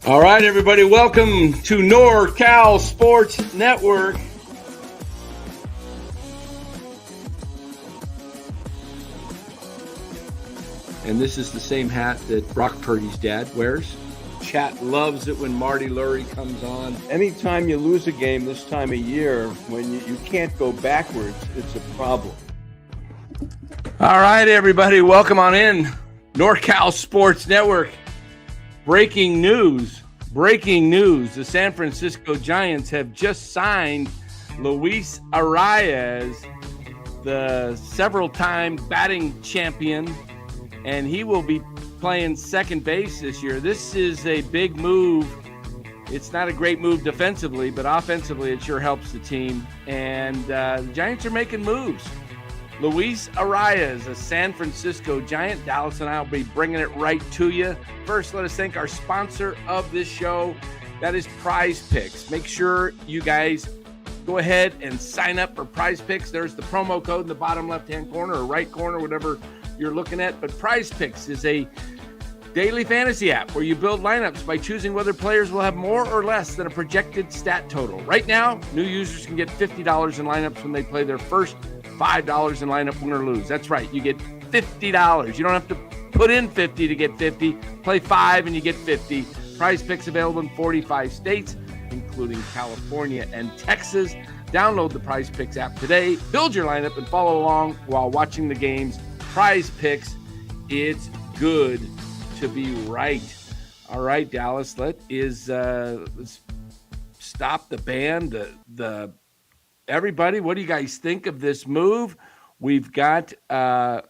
All right, everybody, welcome to NorCal Sports Network. And this is the same hat that Brock Purdy's dad wears. Chat loves it when Marty Lurie comes on. Anytime you lose a game this time of year, when you can't go backwards, it's a problem. All right, everybody, welcome on in. NorCal Sports Network. Breaking news. The San Francisco Giants have just signed Luis Arraez, the several-time batting champion, and he will be playing second base this year. This is a big move. It's not a great move defensively, but offensively it sure helps the team. And the Giants are making moves. Luis Arraez, a San Francisco Giant. Dallas and I will be bringing it right to you. First, let us thank our sponsor of this show. That is PrizePicks. Make sure you guys go ahead and sign up for PrizePicks. There's the promo code in the bottom left-hand corner or right corner, whatever you're looking at. But PrizePicks is a daily fantasy app where you build lineups by choosing whether players will have more or less than a projected stat total. Right now, new users can get $50 in lineups when they play their first $5 in lineup, win or lose. That's right. You get $50. You don't have to put in 50 to get 50. Play 5 and you get 50. PrizePicks available in 45 states, including California and Texas. Download the PrizePicks app today. Build your lineup and follow along while watching the games. PrizePicks, it's good to be right. All right, Dallas, let's stop the band. Everybody, what do you guys think of this move? We've got a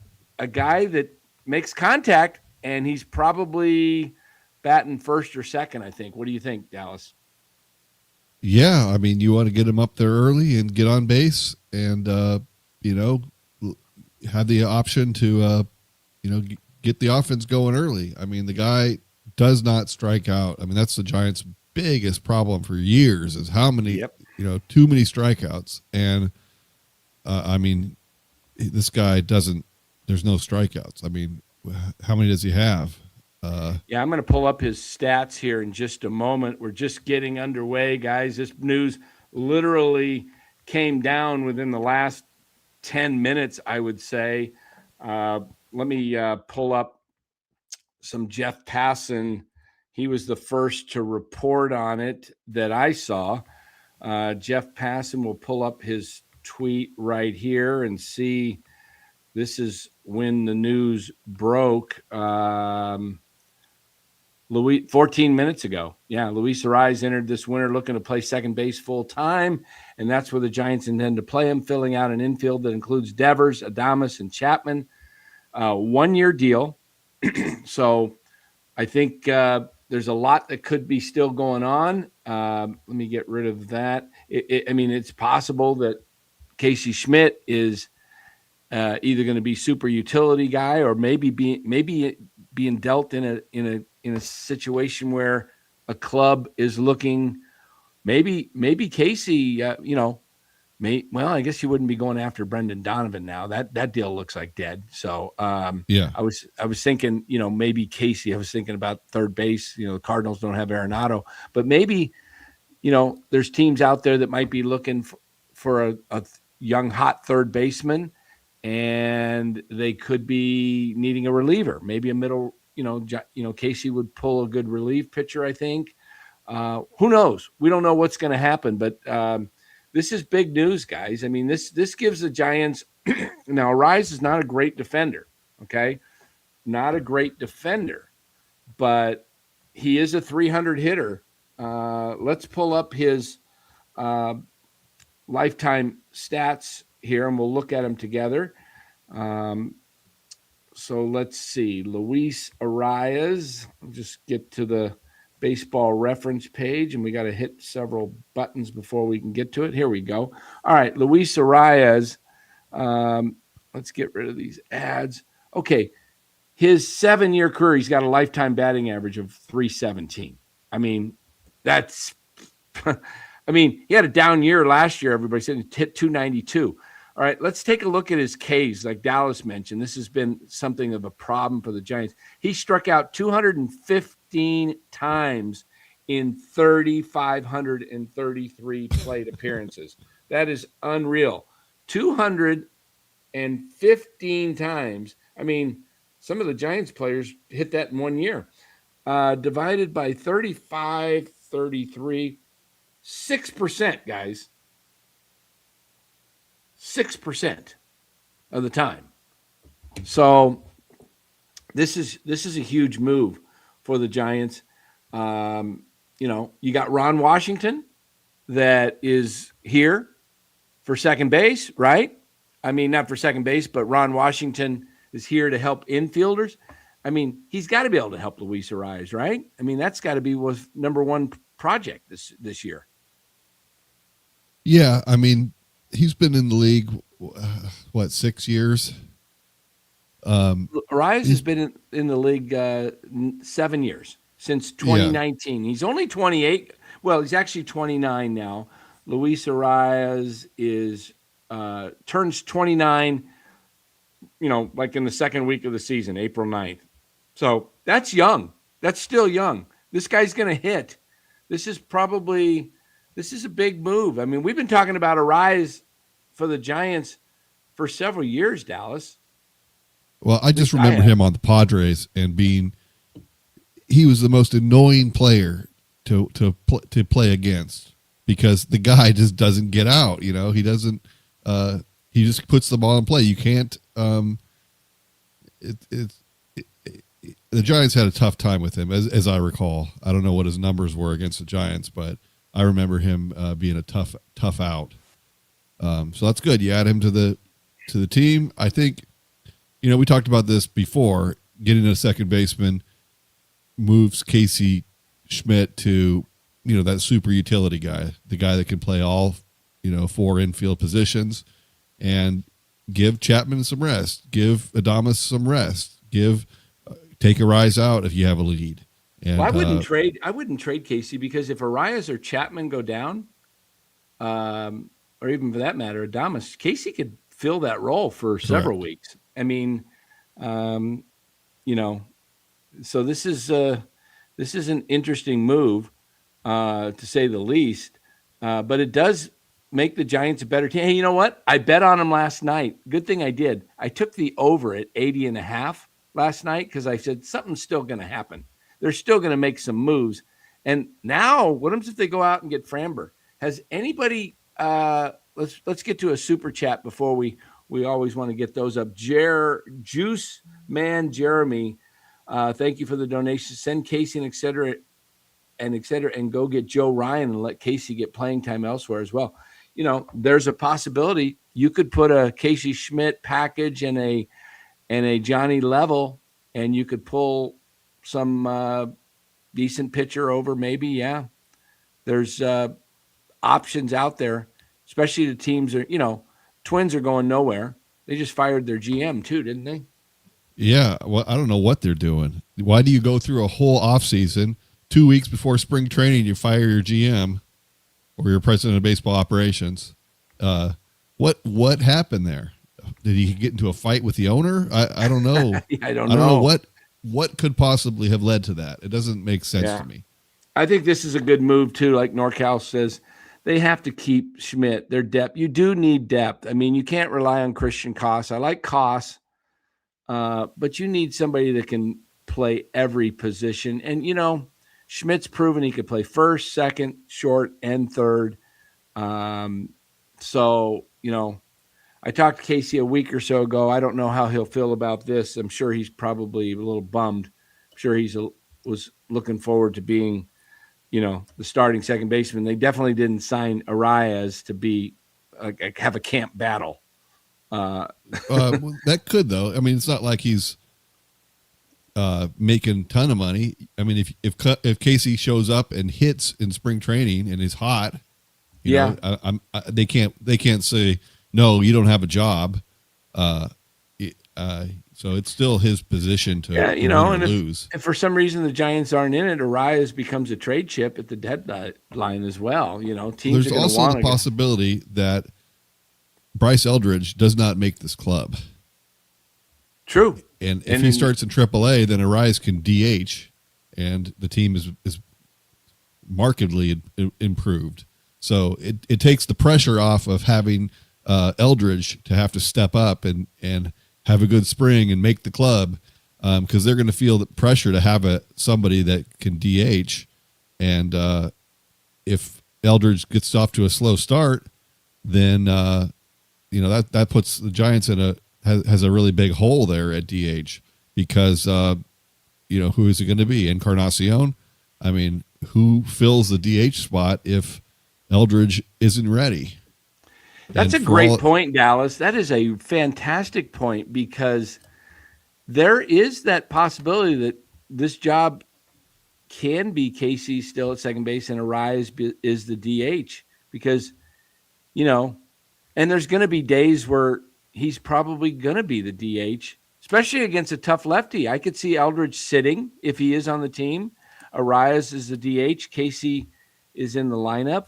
guy that makes contact, and he's probably batting first or second, I think. What do you think, Dallas? Yeah, I mean, you want to get him up there early and get on base and, have the option to, get the offense going early. I mean, the guy does not strike out. I mean, that's the Giants' biggest problem for years is how many too many strikeouts. And, this guy there's no strikeouts. I mean, how many does he have? I'm going to pull up his stats here in just a moment. We're just getting underway, guys. This news literally came down within the last 10 minutes, I would say. Let me pull up some Jeff Passan. He was the first to report on it that I saw. Jeff Passan will pull up his tweet right here and see. This is when the news broke 14 minutes ago. Yeah, Luis Arraez entered this winter looking to play second base full time, and that's where the Giants intend to play him, filling out an infield that includes Devers, Adames, and Chapman. 1-year deal. So I think there's a lot that could be still going on. Let me get rid of that. It's possible that Casey Schmidt is either going to be super utility guy or maybe being dealt in a situation where a club is looking. Maybe Casey. I guess you wouldn't be going after Brendan Donovan now. That deal looks like dead. So yeah, I was thinking, maybe Casey. I was thinking about third base. The Cardinals don't have Arenado, but maybe, there's teams out there that might be looking for a young hot third baseman, and they could be needing a reliever. Maybe a middle. Casey would pull a good relief pitcher. I think. Who knows? We don't know what's going to happen, but. This is big news, guys. I mean, this gives the Giants – now, Arraez is not a great defender, okay? Not a great defender, but he is a 300 hitter. Let's pull up his lifetime stats here, and we'll look at them together. So let's see. Luis Arraez. I'll just get to the – baseball reference page, and we got to hit several buttons before we can get to it. Here we go. All right, Luis Arraez. Let's get rid of these ads. Okay, his 7-year career, he's got a lifetime batting average of 317. I mean, that's he had a down year last year. Everybody said he hit 292. All right, let's take a look at his Ks. Like Dallas mentioned, this has been something of a problem for the Giants. He struck out 215 times in 3,533 plate appearances. That is unreal. 215 times. I mean, some of the Giants players hit that in 1 year. Divided by 35, 33, 6%, guys. 6% of the time. So this is a huge move for the Giants. You got Ron Washington that is here for second base, right? I mean, not for second base, but Ron Washington is here to help infielders. I mean, he's got to be able to help Luis Arraez, right? I mean, that's got to be was number one project this year. Yeah, I mean, he's been in the league, 6 years? Arraez has been in the league 7 years, since 2019. Yeah. He's only 28. Well, he's actually 29 now. Luis Arraez turns 29, like in the second week of the season, April 9th. So that's young. That's still young. This guy's going to hit. This is a big move. I mean, we've been talking about Arraez for the Giants for several years, Dallas. Well, I just remember him on the Padres and he was the most annoying player to play against because the guy just doesn't get out. He doesn't. He just puts the ball in play. You can't. The Giants had a tough time with him, as I recall. I don't know what his numbers were against the Giants, but I remember him being a tough out. So that's good. You add him to the team. I think, we talked about this before. Getting a second baseman moves Casey Schmidt to, that super utility guy, the guy that can play all, 4 infield positions, and give Chapman some rest, give Adames some rest, take Arraez out if you have a lead. And I wouldn't trade Casey, because if Arraez or Chapman go down, or even for that matter, Adames, Casey could fill that role for several weeks. I mean, so this is an interesting move, to say the least. But it does make the Giants a better team. Hey, you know what? I bet on them last night. Good thing I did. I took the over at 80.5 last night because I said something's still going to happen. They're still going to make some moves. And now, what happens if they go out and get Framber? Has anybody? Let's get to a super chat before we always want to get those up. Juice Man Jeremy, thank you for the donation. Send Casey and et cetera, and go get Joe Ryan and let Casey get playing time elsewhere as well. There's a possibility you could put a Casey Schmidt package and a Johnny Level, and you could pull some decent pitcher over. Maybe, yeah. There's options out there, especially the teams are. Twins are going nowhere. They just fired their GM too, didn't they? Yeah. Well, I don't know what they're doing. Why do you go through a whole offseason, 2 weeks before spring training, you fire your GM or your president of baseball operations? What happened there? Did he get into a fight with the owner? I don't know. I don't know what could possibly have led to that. It doesn't make sense to me. I think this is a good move too. Like NorCal says, they have to keep Schmidt. Their depth. You do need depth. I mean, you can't rely on Christian Koss. I like Koss, but you need somebody that can play every position. And Schmidt's proven he could play first, second, short, and third. So I talked to Casey a week or so ago. I don't know how he'll feel about this. I'm sure he's probably a little bummed. I'm sure was looking forward to being, the starting second baseman. They definitely didn't sign Arraez to be have a camp battle. That could, though. I mean, it's not like he's making a ton of money. I mean, if Casey shows up and hits in spring training and is hot, they can't say no, you don't have a job. So it's still his position to and lose. If for some reason the Giants aren't in it, Arraez becomes a trade chip at the deadline as well. Teams. There's also the possibility that Bryce Eldridge does not make this club. True. And if he starts in AAA, then Arraez can DH, and the team is markedly improved. So it takes the pressure off of having Eldridge to have to step up and have a good spring and make the club, because they're going to feel the pressure to have somebody that can DH. And if Eldridge gets off to a slow start, then that puts the Giants in has a really big hole there at DH, because who is it going to be? Encarnacion? I mean, who fills the DH spot if Eldridge isn't ready? That's a great point, Dallas. That is a fantastic point, because there is that possibility that this job can be Casey still at second base and Arraez is the DH, because, and there's going to be days where he's probably going to be the DH, especially against a tough lefty. I could see Eldridge sitting if he is on the team. Arraez is the DH. Casey is in the lineup.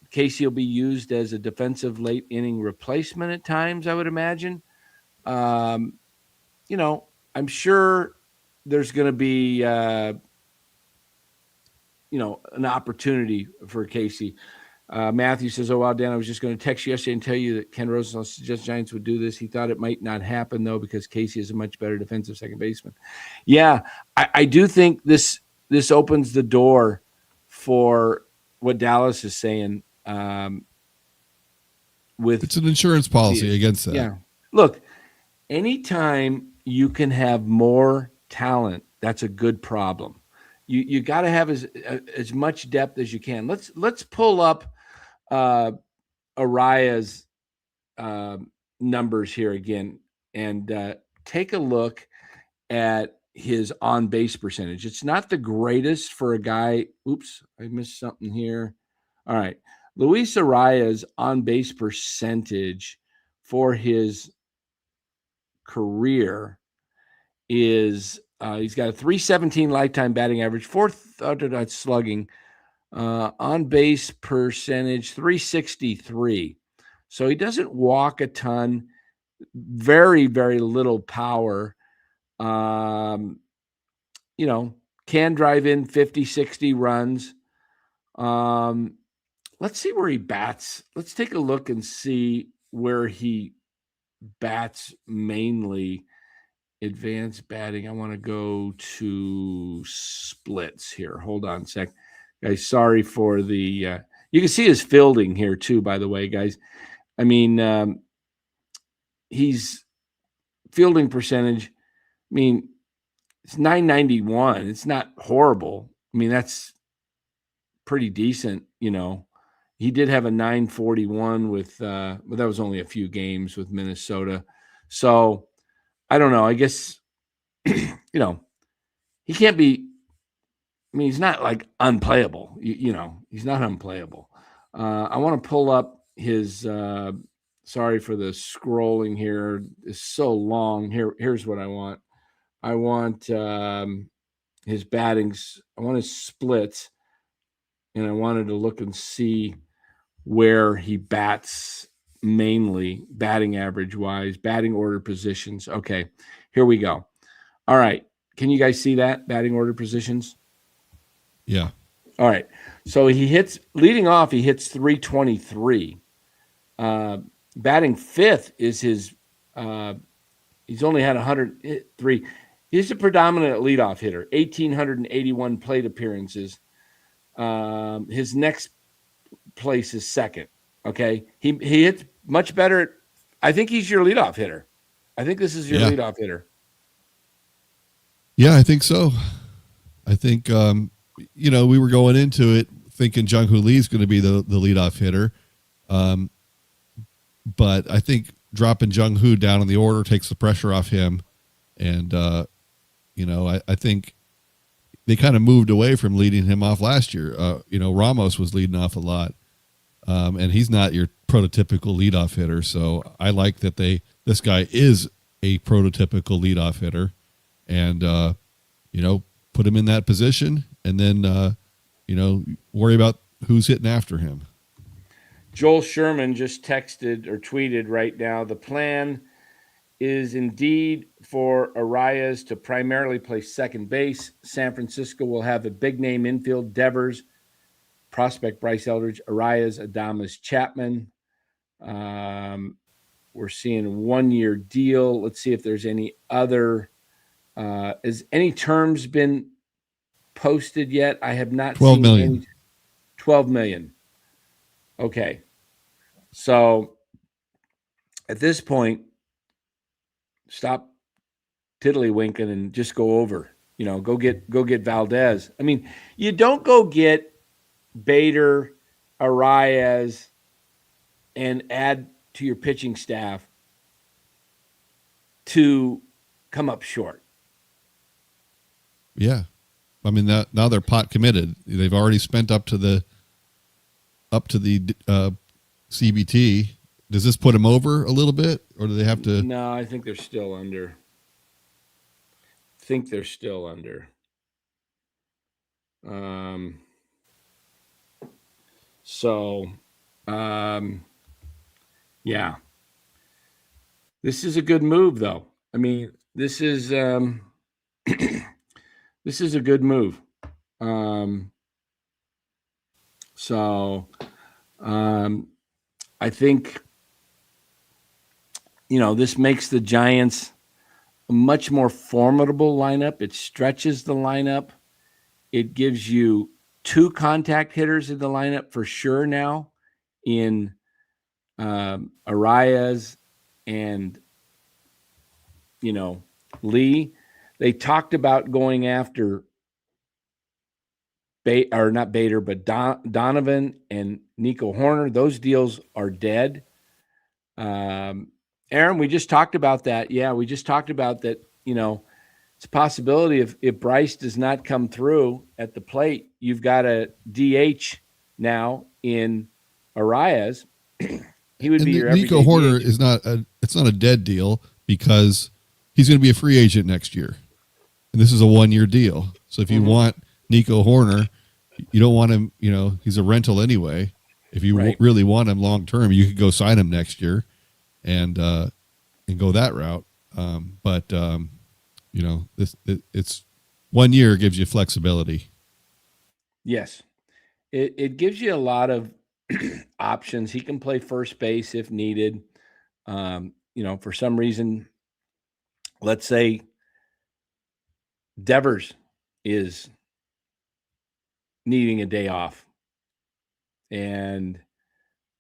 Casey will be used as a defensive late inning replacement at times, I would imagine. I'm sure there's going to be, an opportunity for Casey. Matthew says, "Oh, wow, Dan, I was just going to text you yesterday and tell you that Ken Rosenthal suggests Giants would do this. He thought it might not happen, though, because Casey is a much better defensive second baseman." Yeah, I do think this opens the door for what Dallas is saying. It's an insurance policy against that. Yeah. Look, anytime you can have more talent, that's a good problem. You got to have as much depth as you can. Let's pull up Arraez numbers here again and take a look at his on-base percentage. It's not the greatest for a guy. Oops, I missed something here. All right. Luis Arraez on-base percentage for his career is he's got a 317 lifetime batting average, 400 slugging, on-base percentage 363. So he doesn't walk a ton, very, very little power. Can drive in 50, 60 runs. Let's see where he bats. Let's take a look and see where he bats mainly. Advanced batting. I want to go to splits here. Hold on a sec. Guys, sorry for the you can see his fielding here too, by the way, guys. I mean, he's fielding percentage. I mean, it's 991. It's not horrible. I mean, that's pretty decent, He did have a 941 with but that was only a few games with Minnesota. So I don't know. I guess, he can't be. I mean, he's not like unplayable. He's not unplayable. I want to pull up his. Sorry for the scrolling here. It's so long. Here's what I want. I want his battings. I want his splits, and I wanted to look and see where he bats mainly, batting average wise, batting order positions. Okay, here we go. All right. Can you guys see that? Batting order positions? Yeah. All right. So he hits, leading off, he hits 323. Batting fifth is his, he's only had 103. He's a predominant leadoff hitter, 1,881 plate appearances. His next place is second. Okay. He hits much better. I think he's your leadoff hitter. I think this is your leadoff hitter. Yeah, I think so. I think, we were going into it thinking Jung-Hoo Lee is going to be the leadoff hitter. But I think dropping Jung-Hoo down in the order takes the pressure off him. And, I think they kind of moved away from leading him off last year. Ramos was leading off a lot. And he's not your prototypical leadoff hitter. So I like that this guy is a prototypical leadoff hitter, and, put him in that position and then, worry about who's hitting after him. Joel Sherman just texted or tweeted right now, the plan is indeed for Arraez to primarily play second base. San Francisco will have a big name infield: Devers, prospect Bryce Eldridge, Arraez, Adames, Chapman. We're seeing a 1-year deal. Let's see if there's any other. Has any terms been posted yet? I have not 12 seen million. any. 12 million. Okay. So at this point, stop tiddlywinking and just go over. Go get Valdez. I mean, you don't go get Bader, Arraez, and add to your pitching staff to come up short. Yeah. I mean, now they're pot committed. They've already spent up to the CBT. Does this put them over a little bit, or do they have to? No, I think they're still under. Yeah. This is a good move, though. I mean, this is this is a good move. I think, this makes the Giants a much more formidable lineup. It stretches the lineup. It gives you 2 contact hitters in the lineup for sure now in Arraez and, Lee. They talked about going after not Bader, but Donovan and Nico Horner. Those deals are dead. Aaron, we just talked about that. Yeah, we just talked about that. It's a possibility if Bryce does not come through at the plate, you've got a DH now in Arraez. He would be your Nico Horner DH. It's not a dead deal because he's going to be a free agent next year. And this is a 1-year deal. So if you want Nico Horner, you don't want him, he's a rental anyway. If you really want him long term, you could go sign him next year and go that route. It's 1 year gives you flexibility. Yes. It gives you a lot of options. He can play first base if needed. For some reason, let's say Devers is needing a day off and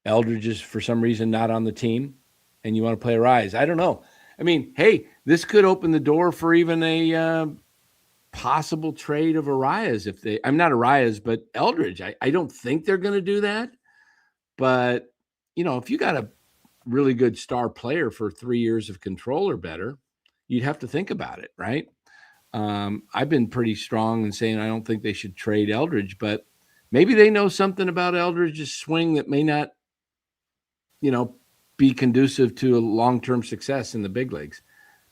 Eldridge is for some reason not on the team and you want to play Arraez. I don't know. I mean, hey, this could open the door for even a possible trade of Arraez I'm not Arraez, but Eldridge. I don't think they're going to do that. But, if you got a really good star player for 3 years of control or better, you'd have to think about it, right? I've been pretty strong in saying I don't think they should trade Eldridge, but maybe they know something about Eldridge's swing that may not, be conducive to a long-term success in the big leagues.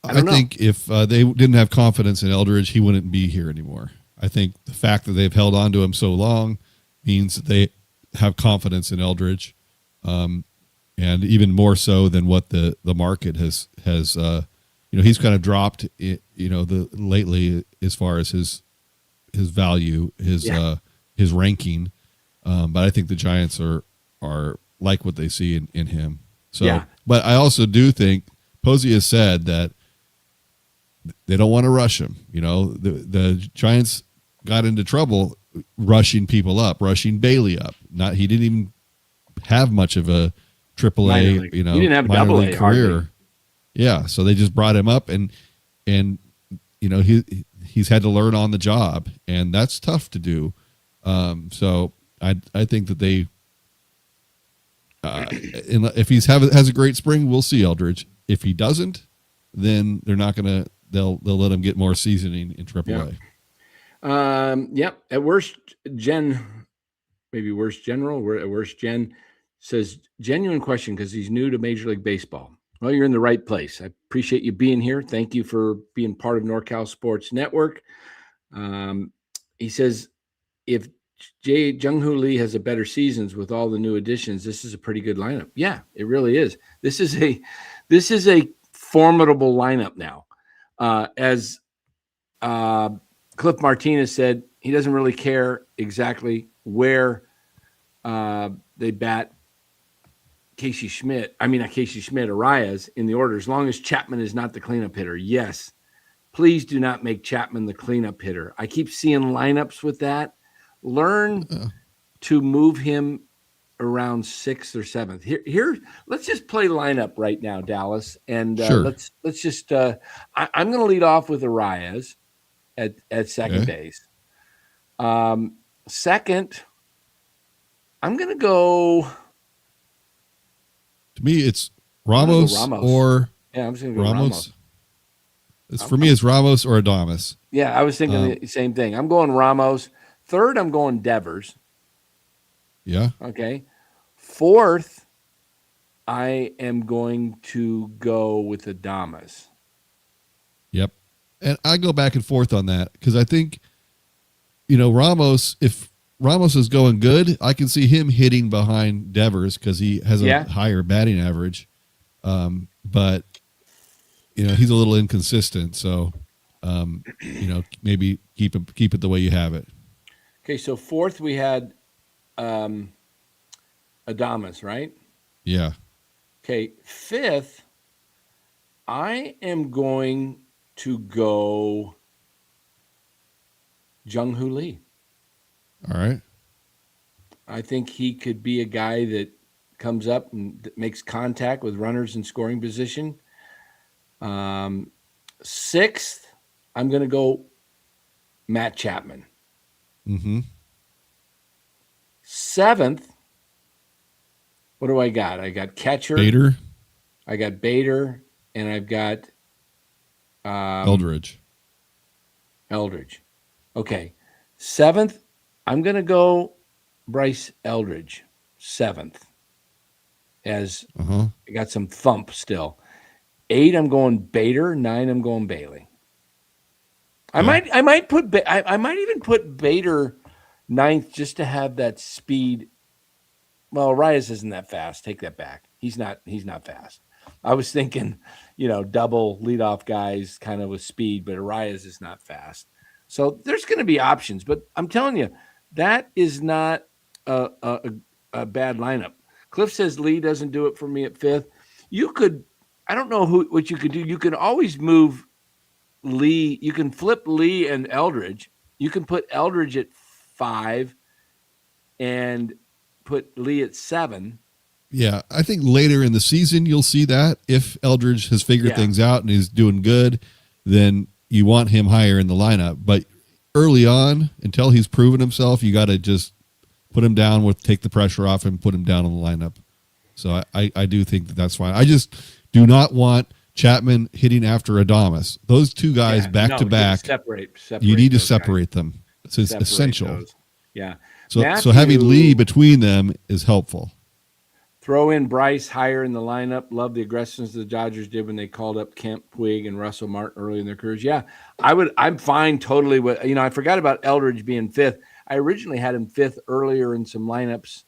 I think if they didn't have confidence in Eldridge, he wouldn't be here anymore. I think the fact that they've held on to him so long means that they have confidence in Eldridge, and even more so than what the market has he's kind of dropped lately as far as his value, his ranking, but I think the Giants are like what they see in him. So, but I also do think Posey has said that they don't want to rush him. The Giants got into trouble rushing people up, rushing Bailey up. He didn't even have much of a AAA, he didn't have a double A career. Hardly. Yeah, so they just brought him up, and he's had to learn on the job, and that's tough to do. So I think that they, if he has a great spring, we'll see Eldridge. If he doesn't, then they're not gonna. They'll let him get more seasoning in AAA. At worst, maybe worst general. At worst, Jen says genuine question because he's new to Major League Baseball. Well, you're in the right place. I appreciate you being here. Thank you for being part of NorCal Sports Network. He says, if Jung-Hoo Lee has a better seasons with all the new additions, this is a pretty good lineup. Yeah, it really is. This is a formidable lineup now. As Cliff Martinez said, he doesn't really care exactly where they bat Arraez in the order, as long as Chapman is not the cleanup hitter. Yes, please do not make Chapman the cleanup hitter. I keep seeing lineups with that. Learn to move him around 6th or 7th. Here, let's just play lineup right now, Dallas, and sure. let's just. I'm going to lead off with Arraez at second base. Second, I'm going to go. To me, it's Ramos. Or I'm just going to go Ramos. For me, it's Ramos or Adames. Yeah, I was thinking the same thing. I'm going Ramos. Third, I'm going Devers. Yeah. Okay. Fourth, I am going to go with Adames. Yep. And I go back and forth on that because I think, Ramos, if Ramos is going good, I can see him hitting behind Devers because he has a higher batting average. But, he's a little inconsistent. So, maybe keep it the way you have it. Okay, so fourth we had Adames, right? Yeah. Okay, fifth, I am going to go Jung-Hoo Lee. All right. I think he could be a guy that comes up and makes contact with runners in scoring position. Sixth, I'm going to go Matt Chapman. Mm-hmm. Seventh, what do I got? I got catcher. Bader. I got Bader, and I've got Eldridge. Okay. Seventh, I'm going to go Bryce Eldridge. Seventh. As I got some thump still. 8, I'm going Bader. 9, I'm going Bailey. I might even put Bader 9th just to have that speed. Well, Arraez isn't that fast. Take that back. He's not fast. I was thinking, double leadoff guys kind of with speed, but Arraez is not fast. So there's going to be options, but I'm telling you, that is not a bad lineup. Cliff says Lee doesn't do it for me at 5th. You could, I don't know what you could do. You can always move Lee. You can flip Lee and Eldridge. You can put Eldridge at 5 and put Lee at 7. Yeah, I think later in the season you'll see that. If Eldridge has figured things out and he's doing good, then you want him higher in the lineup. But early on, until he's proven himself, you got to just put him down take the pressure off and put him down on the lineup. So I do think that's fine. I just do not want Chapman hitting after Adames. Those two guys back to back. Separate you need to separate them. It's essential. Those. Yeah. So having Lee between them is helpful. Throw in Bryce higher in the lineup. Love the aggressiveness the Dodgers did when they called up Kemp, Puig, and Russell Martin early in their careers. Yeah, I'm fine totally with. I forgot about Eldridge being 5th. I originally had him 5th earlier in some lineups,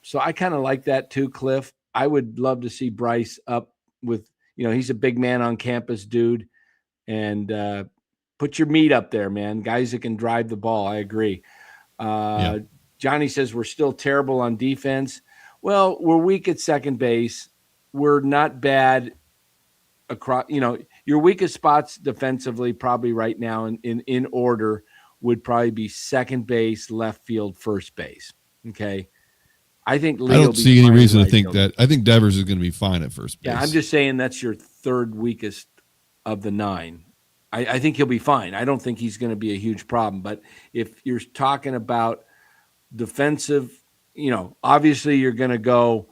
so I kind of like that too, Cliff. I would love to see Bryce up with. He's a big man on campus, dude, and put your meat up there, man. Guys that can drive the ball. I agree. Johnny says we're still terrible on defense. Well, we're weak at second base. We're not bad across. Your weakest spots defensively, probably right now in order, would probably be second base, left field, first base. Okay, I think Lee I don't see any reason to think that. I think Devers is going to be fine at first base. Yeah, I'm just saying that's your third weakest of the 9. I think he'll be fine. I don't think he's going to be a huge problem. But if you're talking about defensive. Obviously you're going to go,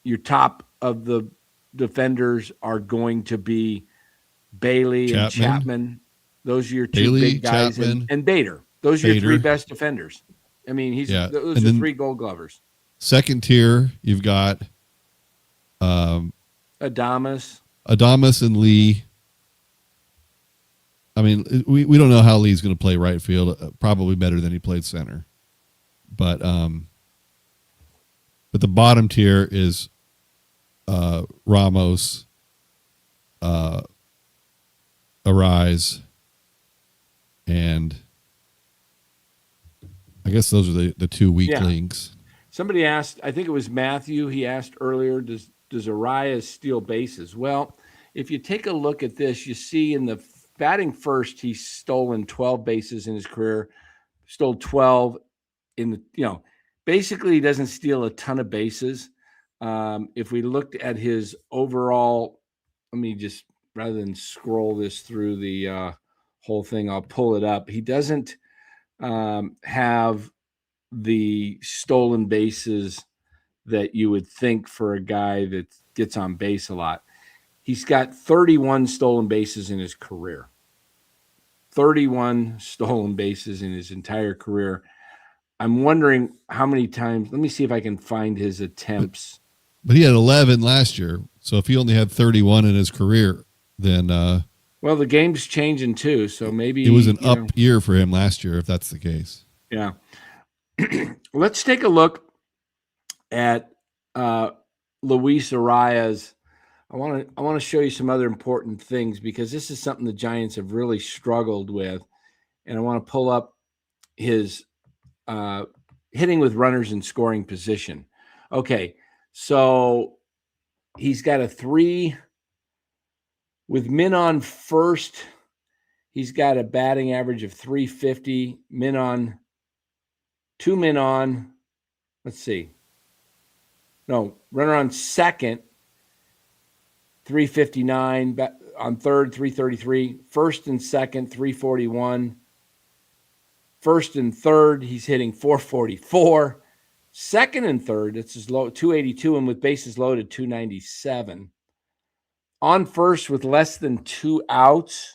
your top of the defenders are going to be Bailey and Chapman. Those are your two big guys, and Bader. Those are your 3 best defenders. I mean, those are 3 Gold Glovers. Second tier, you've got Adames and Lee. I mean, we don't know how Lee's going to play right field. Probably better than he played center. But the bottom tier is Ramos, Arraez, and I guess those are the two weak links. Somebody asked, I think it was Matthew, he asked earlier, does Arraez steal bases? Well, if you take a look at this, you see in the batting first, he's stolen 12 bases in his career, stole 12 in the, basically he doesn't steal a ton of bases. If we looked at his overall, let me just, rather than scroll this through the whole thing, I'll pull it up. He doesn't have the stolen bases that you would think for a guy that gets on base a lot. He's got 31 stolen bases in his career. 31 stolen bases in his entire career. I'm wondering how many times, let me see if I can find his attempts. But he had 11 last year. So if he only had 31 in his career, then well, the game's changing too, so maybe it was an up year for him last year if that's the case. Yeah. Let's take a look at Luis Arraez. I want to show you some other important things because this is something the Giants have really struggled with, and I want to pull up his hitting with runners in scoring position. Okay, so he's got a 3 with men on first. He's got a batting average of 350. Men on. 2 men on, let's see. No, runner on second, 359. On third, 333. First and second, 341. First and third, he's hitting 444. Second and third, it's his low, 282, and with bases loaded, 297. On first with less than 2 outs,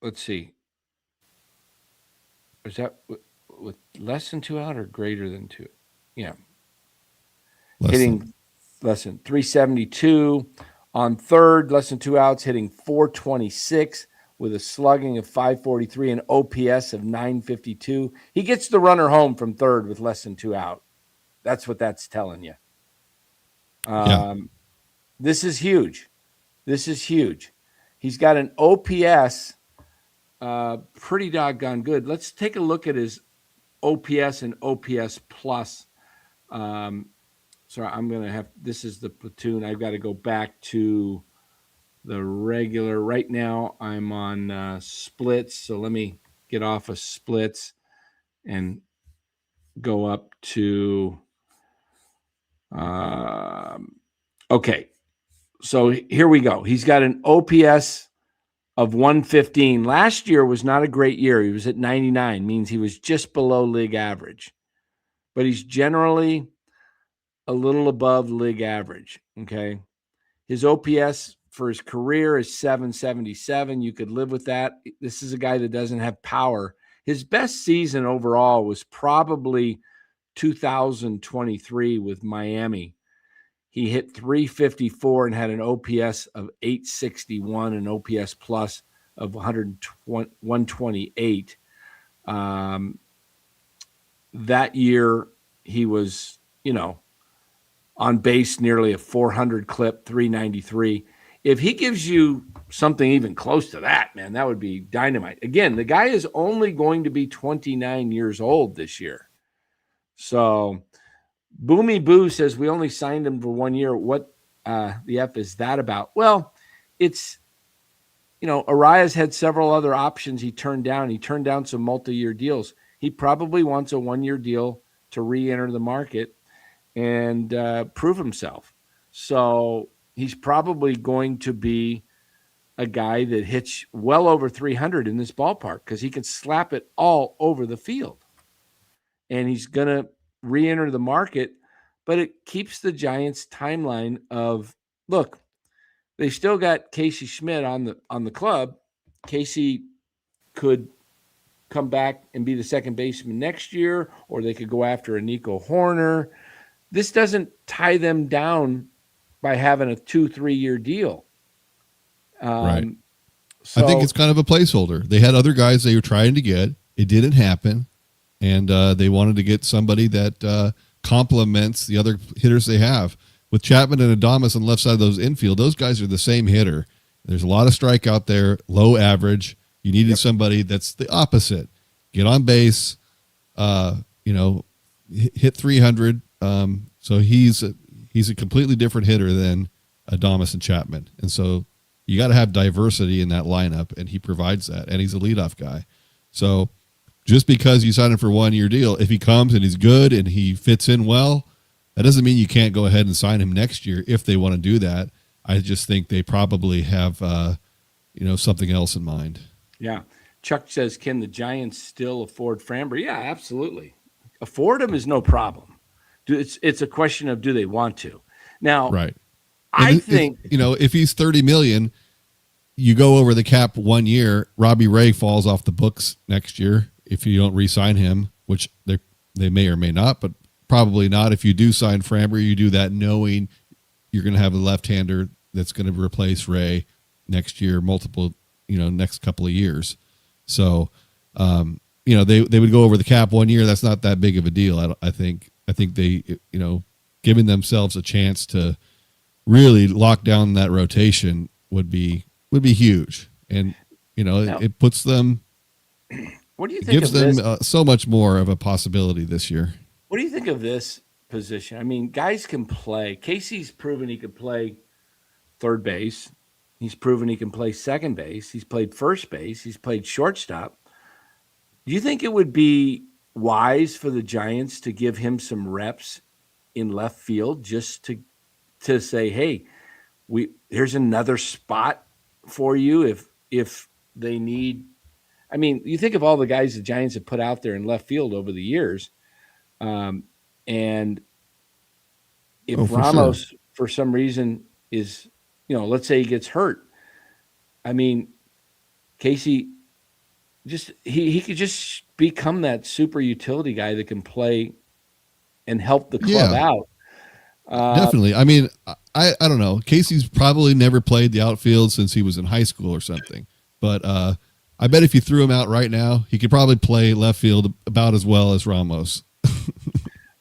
let's see. Is that with less than 2 out or greater than 2? Yeah. Hitting less than 372. On third, less than 2 outs, hitting 426 with a slugging of 543 and OPS of 952. He gets the runner home from third with less than 2 out. That's what that's telling you. This is huge. This is huge. He's got an OPS pretty doggone good. Let's take a look at his OPS and OPS plus. Sorry, I'm going to have, this is the platoon. I've got to go back to the regular. Right now I'm on splits. So let me get off of splits and go up to, okay. So here we go. He's got an OPS of 115. Last year was not a great year. He was at 99, means he was just below league average. But he's generally a little above league average, okay? His OPS for his career is 777. You could live with that. This is a guy that doesn't have power. His best season overall was probably 2023 with Miami. He hit 354 and had an OPS of 861, an OPS plus of 128. That year, he was, on base nearly a 400 clip, 393. If he gives you something even close to that, man, that would be dynamite. Again, the guy is only going to be 29 years old this year. So Boomy Boo says we only signed him for 1 year. What the F is that about? Well, it's, Arraez had several other options he turned down. He turned down some multi-year deals. He probably wants a 1-year deal to re-enter the market and prove himself. So he's probably going to be a guy that hits well over 300 in this ballpark because he can slap it all over the field. And he's going to re-enter the market, but it keeps the Giants' timeline of, look, they still got Casey Schmidt on the club. Casey could come back and be the second baseman next year, or they could go after a Nico Horner. This doesn't tie them down by having a 2-3 year deal. Right. So, I think it's kind of a placeholder. They had other guys they were trying to get. It didn't happen. And they wanted to get somebody that complements the other hitters they have. With Chapman and Adames on the left side of those infield, those guys are the same hitter. There's a lot of strikeout there, low average. You needed somebody that's the opposite. Get on base, hit 300. So he's a completely different hitter than Adames and Chapman. And so you got to have diversity in that lineup, and he provides that. And he's a leadoff guy. So just because you sign him for 1 year deal, if he comes and he's good and he fits in well, that doesn't mean you can't go ahead and sign him next year if they want to do that. I just think they probably have, something else in mind. Yeah. Chuck says, can the Giants still afford Framber? Yeah, absolutely. Afford him is no problem. It's a question of, do they want to? Now, right. I think, if he's $30 million, you go over the cap 1 year, Robbie Ray falls off the books next year if you don't re-sign him, which they may or may not, but probably not. If you do sign Framber, you do that knowing you're going to have a left-hander that's going to replace Ray next year, next couple of years. So, they would go over the cap 1 year. That's not that big of a deal. I think they, giving themselves a chance to really lock down that rotation would be huge. And, it puts them, what do you think gives them so much more of a possibility this year. What do you think of this position? I mean, guys can play. Casey's proven he could play third base. He's proven he can play second base. He's played first base. He's played shortstop. Do you think it would be wise for the Giants to give him some reps in left field just to say, hey, here's another spot for you if they need? I mean, you think of all the guys the Giants have put out there in left field over the years. And if Ramos, for some reason, is, let's say he gets hurt. I mean, Casey, he could just become that super utility guy that can play and help the club out. Definitely. I mean, I don't know. Casey's probably never played the outfield since he was in high school or something. But I bet if you threw him out right now, he could probably play left field about as well as Ramos.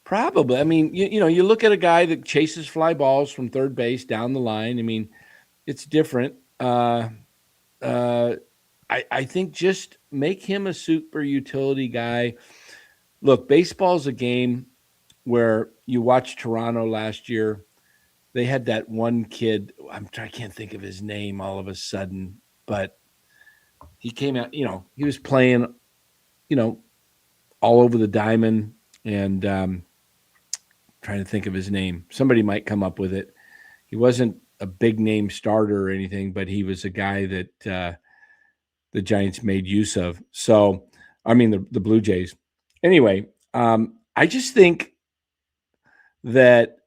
Probably. I mean, you look at a guy that chases fly balls from third base down the line. I mean, it's different. I think just make him a super utility guy. Look, baseball's a game where you watch Toronto last year. They had that one kid. I can't think of his name all of a sudden, but he came out, he was playing, all over the diamond, and trying to think of his name. Somebody might come up with it. He wasn't a big name starter or anything, but he was a guy that the Giants made use of. So, I mean, the Blue Jays. Anyway, I just think that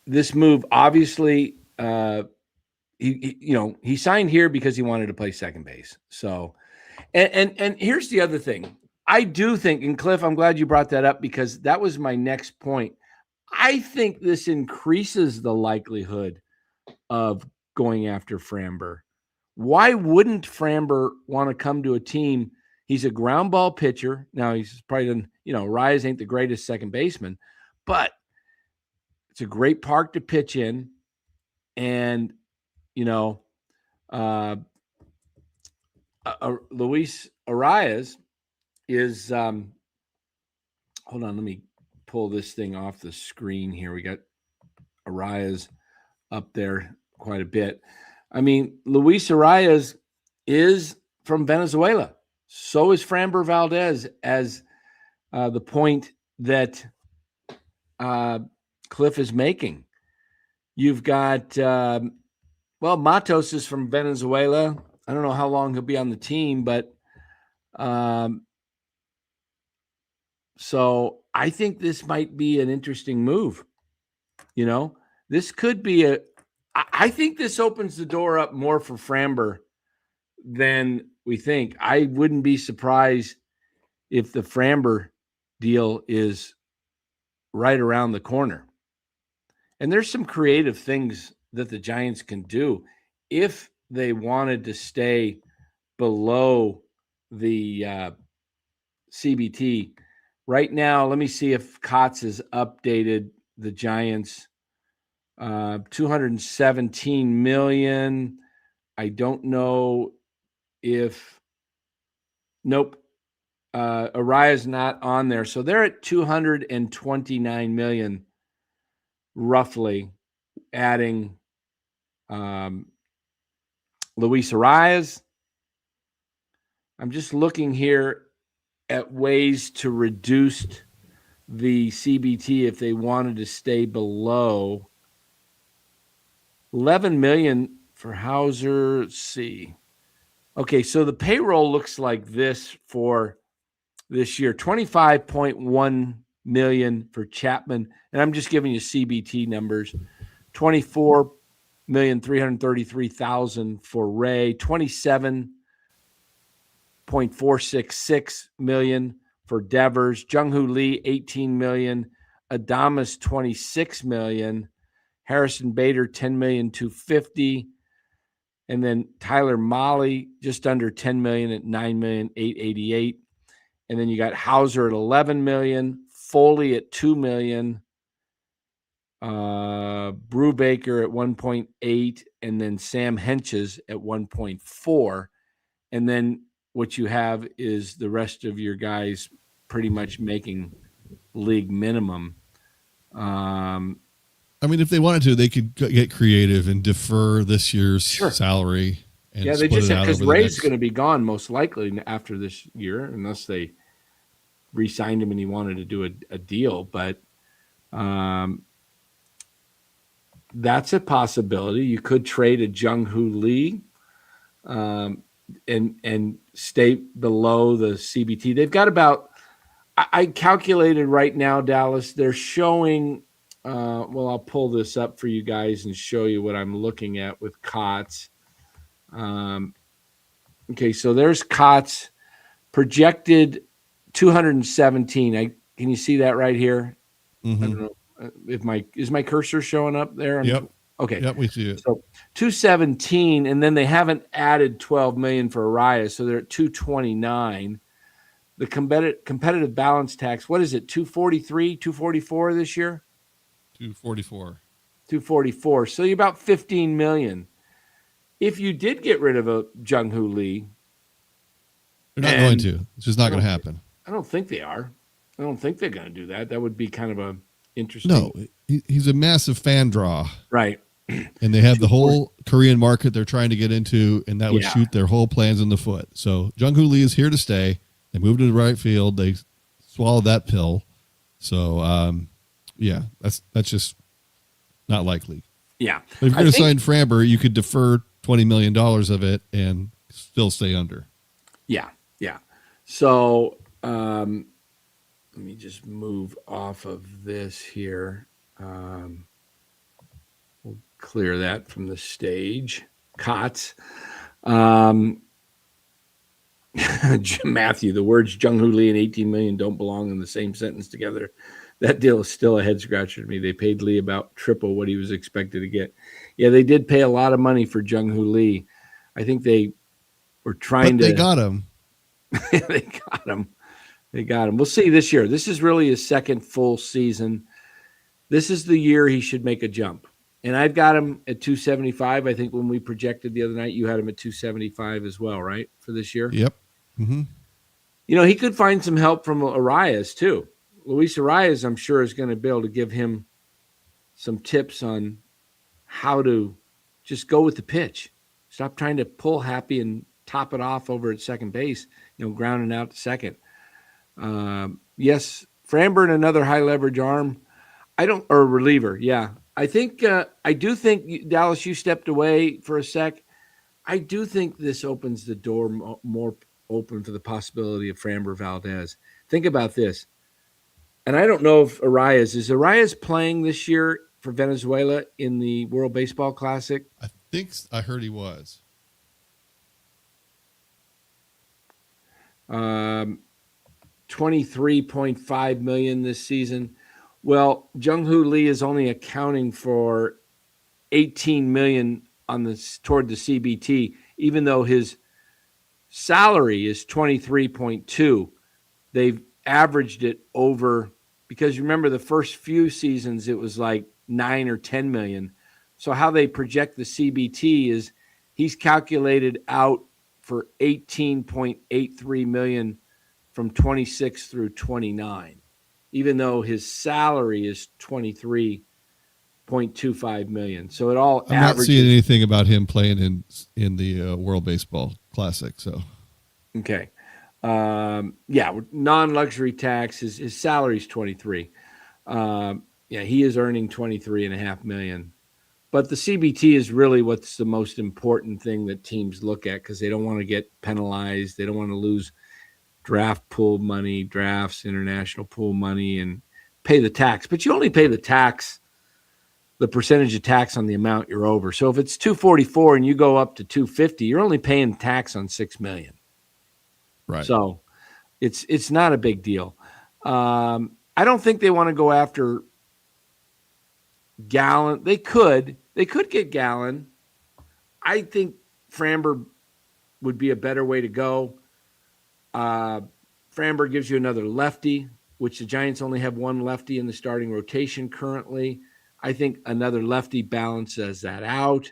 this move, obviously, he signed here because he wanted to play second base. So, and here's the other thing. I do think, and Cliff, I'm glad you brought that up because that was my next point. I think this increases the likelihood of going after Framber. Why wouldn't Framber want to come to a team? He's a ground ball pitcher. Now, he's probably, Arraez ain't the greatest second baseman, but it's a great park to pitch in. And, Luis Arraez is hold on, let me pull this thing off the screen here. We got Arraez up there quite a bit. I mean, Luis Arraez is from Venezuela. So is Framber Valdez, as the point that Cliff is making. You've got Matos is from Venezuela. I don't know how long he'll be on the team, but so I think this might be an interesting move. This could be I think this opens the door up more for Framber than we think. I wouldn't be surprised if the Framber deal is right around the corner. And there's some creative things that the Giants can do if they wanted to stay below the CBT. Right now, let me see if Kotz has updated the Giants. 217 million. I don't know if. Nope. Araya's not on there. So they're at 229 million, roughly, adding Luis Arraez. I'm just looking here at ways to reduce the CBT if they wanted to stay below 11 million for Hauser. Let's see. Okay, so the payroll looks like this for this year: 25.1 million for Chapman, and I'm just giving you CBT numbers. 24,333,000 for Ray, 27.466 million for Devers, Jung-Hoo Lee 18 million, Adamas 26 million, Harrison Bader 10,250,000, and then Tyler Molly just under 10 million at 9,888,000. And then you got Hauser at 11 million, Foley at 2 million, Brubaker at 1.8, and then Sam Henches at 1.4. And then what you have is the rest of your guys pretty much making league minimum. I mean, if they wanted to, they could get creative and defer this year's salary. And they just said because Ray's going to be gone most likely after this year, unless they re-signed him and he wanted to do a deal. But that's a possibility. You could trade a Jung-Hoo Lee and stay below the CBT. They've got about, I calculated right now, Dallas, they're showing, I'll pull this up for you guys and show you what I'm looking at with Kotz. Okay, so there's Kotz projected 217. Can you see that right here? Mm-hmm. I don't know if is my cursor showing up there? Yep. Okay. Yep, we see it. So 217, and then they haven't added 12 million for Arraez, so they're at 229. The competitive balance tax, what is it? 243, 244 this year? 244. 244. So you're about 15 million. If you did get rid of a Jung-Hoo Lee, they're not going to. It's just not going to happen. I don't think they are. I don't think they're going to do that. That would be kind of a interesting. No, he's a massive fan draw. Right. And they have the whole Korean market they're trying to get into, and that would shoot their whole plans in the foot. So Jung-Hoo Lee is here to stay. They moved to the right field. They swallowed that pill. So, that's just not likely. Yeah. But if you're going to sign Framber, you could defer $20 million of it and still stay under. Yeah. Yeah. So let me just move off of this here. We'll clear that from the stage. Kotz. Matthew, the words Jung-Hoo Lee and 18 million don't belong in the same sentence together. That deal is still a head scratcher to me. They paid Lee about triple what he was expected to get. Yeah, they did pay a lot of money for Jung-Hoo Lee. I think they were trying to. They got him. They got him. They got him. We'll see this year. This is really his second full season. This is the year he should make a jump. And I've got him at 275. I think when we projected the other night, you had him at 275 as well, right, for this year? Yep. Mm-hmm. You know, he could find some help from Arraez, too. Luis Arraez, I'm sure, is going to be able to give him some tips on how to just go with the pitch. Stop trying to pull happy and top it off over at second base, grounding out to second. Yes, Framber, another high leverage arm. Or reliever. Yeah. I do think, Dallas, you stepped away for a sec. I do think this opens the door more open for the possibility of Framber Valdez. Think about this. And I don't know if is Arraez playing this year for Venezuela in the World Baseball Classic? I think I heard he was. 23.5 million this season. Well, Jung-Hoo Lee is only accounting for 18 million toward the CBT, even though his salary is 23.2. They've averaged it over, because you remember the first few seasons it was like 9 or 10 million. So how they project the CBT is he's calculated out for 18.83 million from 26 through 29, even though his salary is 23.25 million. So it all I'm not seeing anything about him playing in the World Baseball Classic. So okay. Non-luxury tax, his salary is 23. He is earning 23.5 million. But the CBT is really what's the most important thing that teams look at, because they don't want to get penalized. They don't want to lose draft pool money, drafts, international pool money, and pay the tax. But you only pay the percentage of tax on the amount you're over. So if it's 244 and you go up to 250, you're only paying tax on 6 million. Right. So it's not a big deal. I don't think they want to go after Gallen. They could get Gallen. I think Framber would be a better way to go. Framber gives you another lefty, which the Giants only have one lefty in the starting rotation currently. I think another lefty balances that out.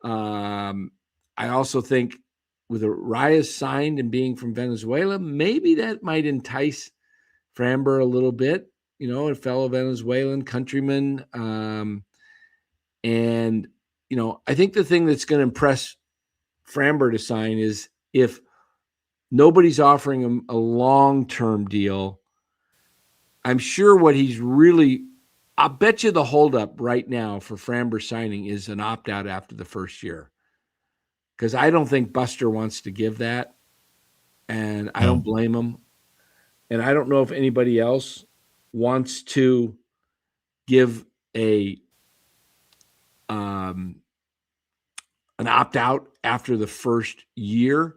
I also think with Arraez signed and being from Venezuela, maybe that might entice Framber a little bit, a fellow Venezuelan countryman. And I think the thing that's going to impress Framber to sign is if nobody's offering him a long-term deal, I'm sure I'll bet you the holdup right now for Framber signing is an opt-out after the first year. Because I don't think Buster wants to give that, and I don't blame him. And I don't know if anybody else wants to give an opt-out after the first year.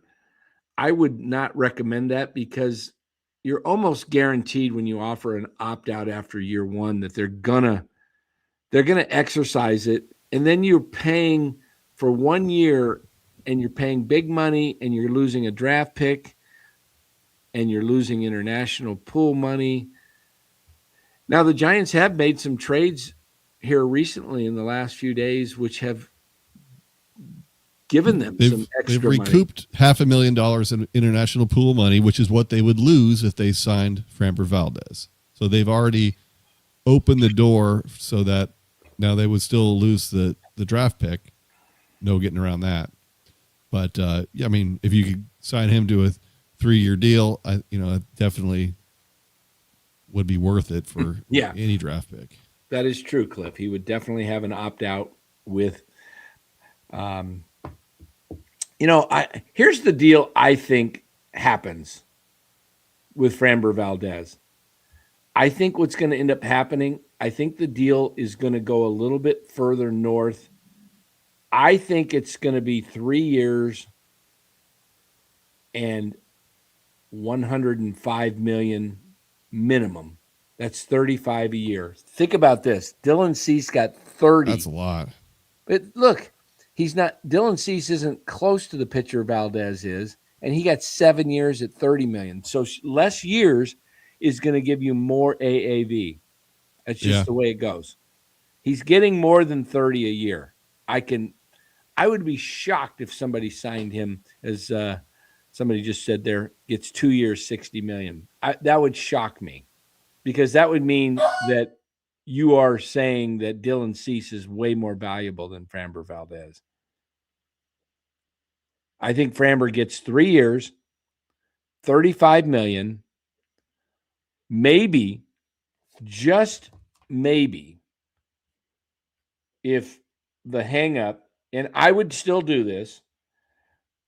I would not recommend that, because you're almost guaranteed when you offer an opt-out after year one that they're gonna exercise it, and then you're paying for 1 year. And you're paying big money, and you're losing a draft pick, and you're losing international pool money. Now, the Giants have made some trades here recently in the last few days, which have given them some extra money. They've recouped $500,000 in international pool money, which is what they would lose if they signed Framber Valdez. So they've already opened the door so that now they would still lose the draft pick. No getting around that. But, if you could sign him to a 3-year deal, it definitely would be worth it for any draft pick. That is true, Cliff. He would definitely have an opt-out with here's the deal I think happens with Framber Valdez. I think what's going to end up happening, I think the deal is going to go a little bit further north. I think it's going to be 3 years and $105 million minimum. That's $35 a year. Think about this. Dylan Cease got 30. That's a lot. But look, Dylan Cease isn't close to the pitcher Valdez is, and he got 7 years at $30 million. So less years is going to give you more AAV. That's just the way it goes. He's getting more than 30 a year. I would be shocked if somebody signed him, as somebody just said there, gets 2 years, $60 million. That would shock me, because that would mean that you are saying that Dylan Cease is way more valuable than Framber Valdez. I think Framber gets 3 years, $35 million, maybe, just maybe, if the hang-up, and I would still do this.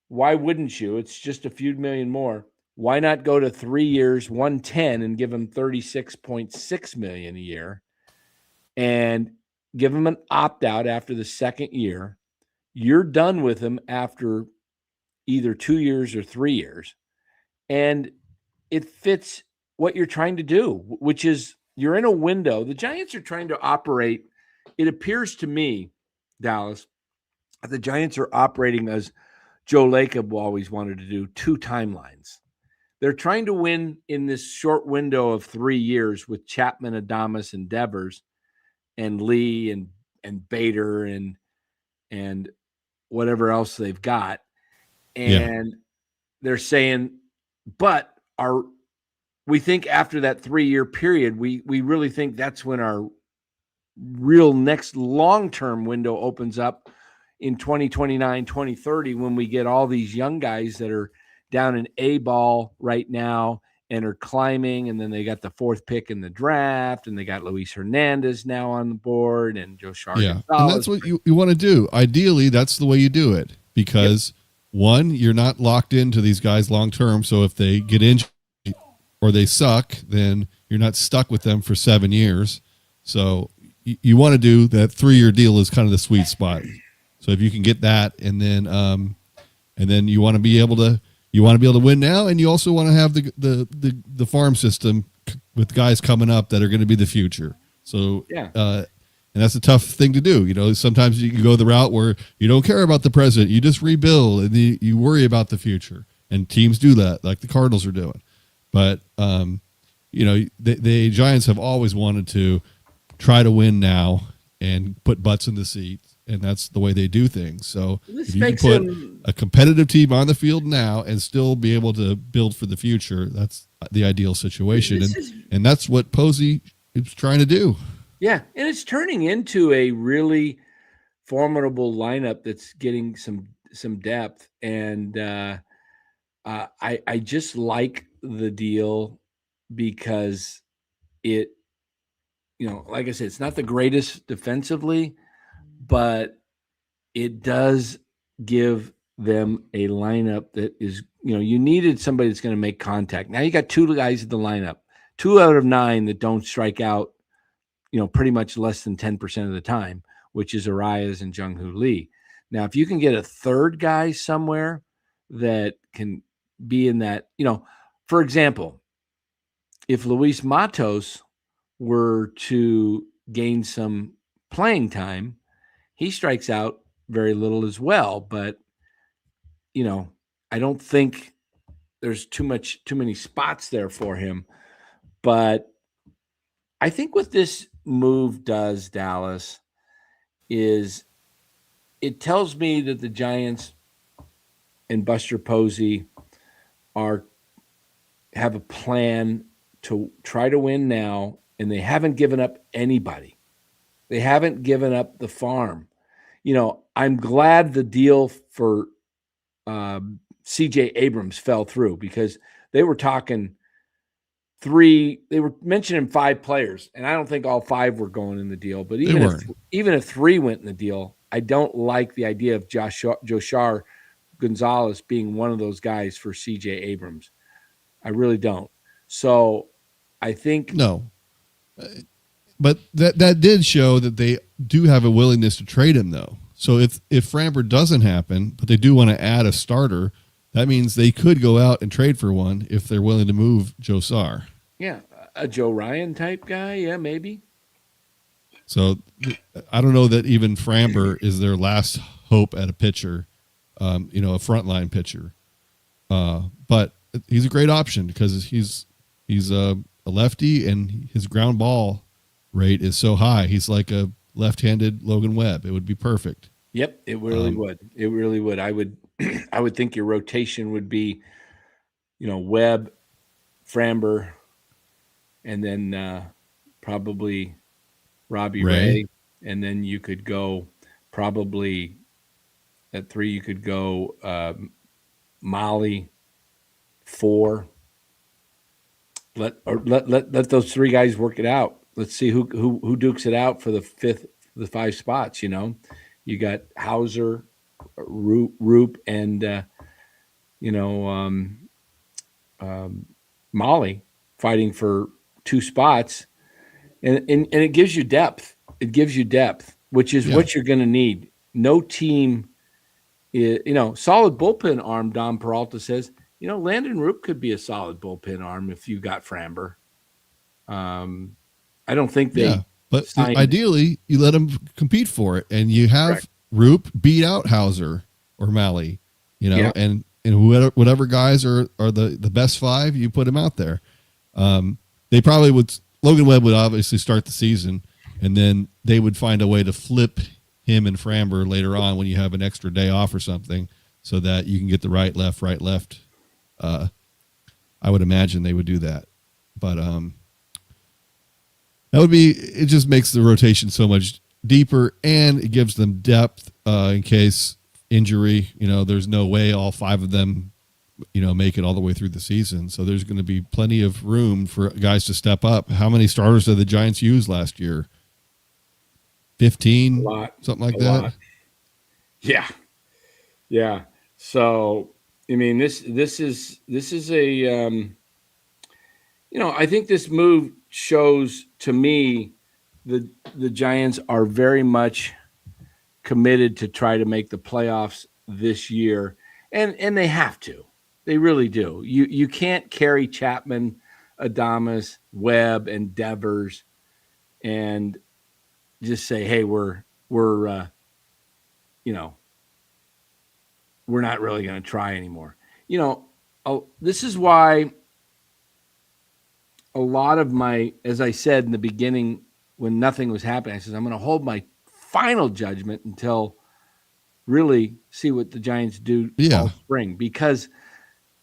Why wouldn't you? It's just a few million more. Why not go to 3 years, 110, and give him $36.6 million a year, and give him an opt-out after the second year? You're done with him after either 2 years or 3 years, and it fits what you're trying to do, which is you're in a window. The Giants are trying to operate. It appears to me, Dallas, the Giants are operating as Joe Lacob always wanted to do, 2 timelines. they're trying to win in this short window of 3 years with Chapman, Adames, and Devers, and Lee and Bader and whatever else they've got. And they're saying, but we think after that 3-year period, we really think that's when our real next long-term window opens up in 2029, 2030, when we get all these young guys that are down in A ball right now and are climbing. And then they got the 4th pick in the draft, and they got Luis Hernandez now on the board, and Joe Gonzalez. And that's what you want to do. Ideally, that's the way you do it, because one, you're not locked into these guys long-term. So if they get injured or they suck, then you're not stuck with them for 7 years. So you want to do that 3-year deal is kind of the sweet spot. So if you can get that, and then you want to be able to win now, and you also want to have the farm system with guys coming up that are going to be the future. So and that's a tough thing to do. You know, sometimes you can go the route where you don't care about the present, you just rebuild, and you worry about the future. And teams do that, like the Cardinals are doing. But you know, the Giants have always wanted to try to win now and put butts in the seats. And that's the way they do things. So if you can put a competitive team on the field now and still be able to build for the future, that's the ideal situation. And that's what Posey is trying to do. Yeah, and it's turning into a really formidable lineup that's getting some depth. And I just like the deal because it, you know, like I said, it's not the greatest defensively, but it does give them a lineup that is, you know, you needed somebody that's going to make contact. Now you got 2 guys in the lineup, 2 out of 9 that don't strike out, you know, pretty much less than 10% of the time, which is Arraez and Jung-Hoo Lee. Now, if you can get a 3rd guy somewhere that can be in that, you know, for example, if Luis Matos were to gain some playing time, he strikes out very little as well. But, you know, I don't think there's too many spots there for him. But I think what this move does, Dallas, is it tells me that the Giants and Buster Posey have a plan to try to win now, and they haven't given up anybody. They haven't given up the farm. You know, I'm glad the deal for C.J. Abrams fell through, because they were talking 3. They were mentioning 5 players, and I don't think all 5 were going in the deal. But even if 3 went in the deal, I don't like the idea of Joshar Gonzalez being one of those guys for C.J. Abrams. I really don't. So I think no. But that did show that they do have a willingness to trade him, though. So if Framber doesn't happen, but they do want to add a starter, that means they could go out and trade for one if they're willing to move Josar. Yeah, a Joe Ryan type guy, yeah, maybe. So I don't know that even Framber is their last hope at a pitcher, you know, a frontline pitcher. But he's a great option because he's a lefty, and his ground ball rate is so high. He's like a left-handed Logan Webb. It would be perfect. Yep, it really would. It really would. I would think your rotation would be, you know, Webb, Framber, and then probably Robbie Ray. And then you could go probably at 3. You could go Molly 4. Let those 3 guys work it out. Let's see who dukes it out for the 5 spots. You know, you got Hauser, Roop, and Molly fighting for 2 spots, and it gives you depth. It gives you depth, which is what you're going to need. No team, solid bullpen arm. Don Peralta says, Landon Roop could be a solid bullpen arm if you got Framber. I don't think they. Yeah, but ideally, you let them compete for it, and you have Roop beat out Hauser or Malley, and and whatever guys are the best 5, you put them out there. They probably would. Logan Webb would obviously start the season, and then they would find a way to flip him and Framber later on when you have an extra day off or something, so that you can get the right left. I would imagine they would do that, but that would be. It just makes the rotation so much deeper, and it gives them depth in case injury. There's no way all 5 of them, make it all the way through the season. So there's going to be plenty of room for guys to step up. How many starters did the Giants use last year? 15, something like that. Lot. Yeah. So, I mean, this is a, I think this move shows to me the Giants are very much committed to try to make the playoffs this year. And they have to. They really do. You can't carry Chapman, Adames, Webb, and Devers and just say, hey, we're not really going to try anymore. This is why a lot of as I said in the beginning, when nothing was happening, I said, I'm going to hold my final judgment until really see what the Giants do all spring. Because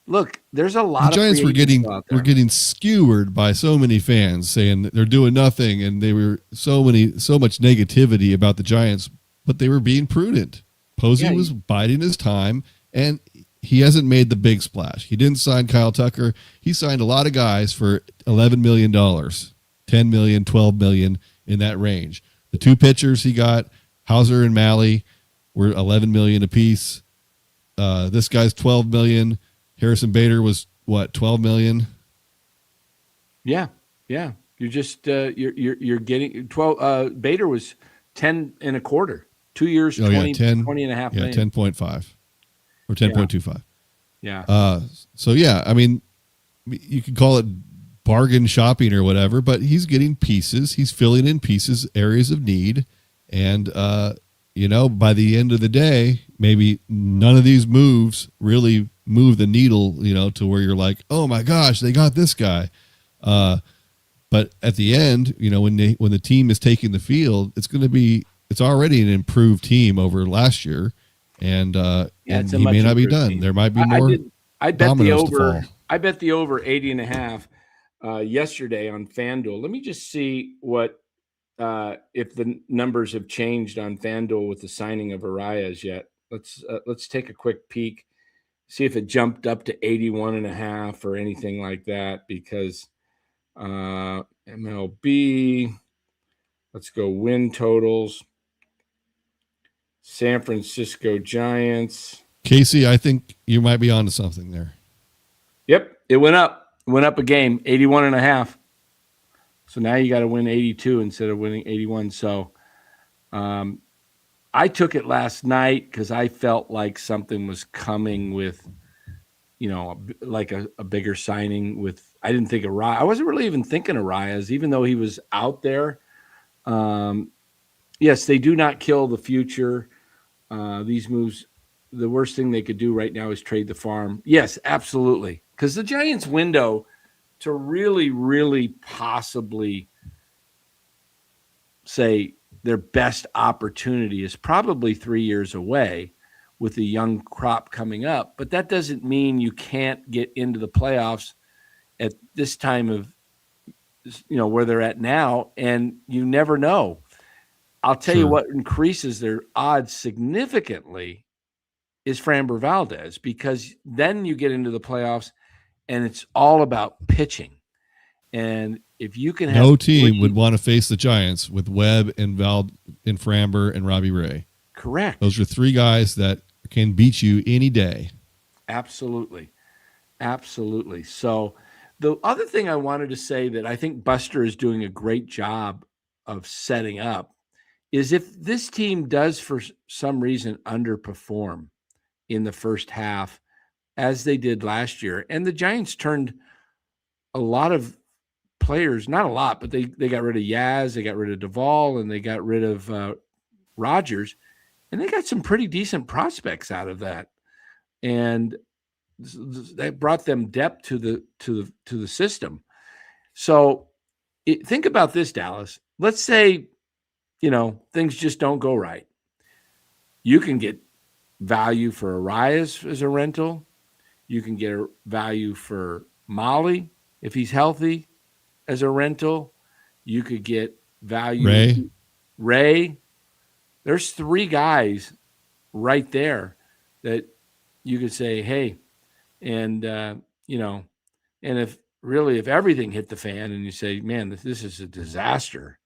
look, there's a lot the Giants were getting skewered by so many fans saying that they're doing nothing, and they were so much negativity about the Giants, but they were being prudent. Posey was biding his time, and he hasn't made the big splash. He didn't sign Kyle Tucker. He signed a lot of guys for $11 million, $10 million, $12 million, in that range. The 2 pitchers he got, Hauser and Malley, were $11 million apiece. This guy's $12 million. Harrison Bader was what, $12 million? Yeah. You're just you're getting 12. Bader was 10 and a quarter. 2 years, 20 and a half million. 10.5 or 10.25. Yeah. So yeah, I mean, you could call it bargain shopping or whatever, but he's getting pieces. He's filling in pieces, areas of need, and by the end of the day, maybe none of these moves really move the needle, to where you're like, oh my gosh, they got this guy. But at the end, when the team is taking the field, it's already an improved team over last year, and he may not be done. Team. There might be more. I bet the over. I bet the over 80.5 yesterday on FanDuel. Let me just see what if the numbers have changed on FanDuel with the signing of Arraez yet. Let's take a quick peek, see if it jumped up to 81.5 or anything like that, because MLB, let's go win totals. San Francisco Giants. Casey, I think you might be onto something there. Yep, it went up. It went up a game, 81.5. So now you got to win 82 instead of winning 81. So I took it last night because I felt like something was coming with, like a bigger signing with. I didn't think Arraez. I wasn't really even thinking Arraez, even though he was out there. Yes, they do not kill the future. These moves, the worst thing they could do right now is trade the farm. Yes, absolutely. Because the Giants' window to really, really possibly say their best opportunity is probably 3 years away with the young crop coming up. But that doesn't mean you can't get into the playoffs at this time of, where they're at now. And you never know. I'll tell you what increases their odds significantly is Framber Valdez, because then you get into the playoffs and it's all about pitching. And if you can have no team would want to face the Giants with Webb and Framber and Robbie Ray. Correct. Those are 3 guys that can beat you any day. Absolutely. So the other thing I wanted to say that I think Buster is doing a great job of setting up is if this team does for some reason underperform in the first half, as they did last year, and the Giants turned a lot of players, not a lot, but they got rid of Yaz, they got rid of Duvall, and they got rid of Rogers, and they got some pretty decent prospects out of that. And that brought them depth to the system. So think about this, Dallas. Let's say, things just don't go right. You can get value for Arraez as a rental. You can get a value for Molly if he's healthy as a rental. You could get value. Ray. There's 3 guys right there that you could say, hey, and, and if everything hit the fan and you say, man, this is a disaster,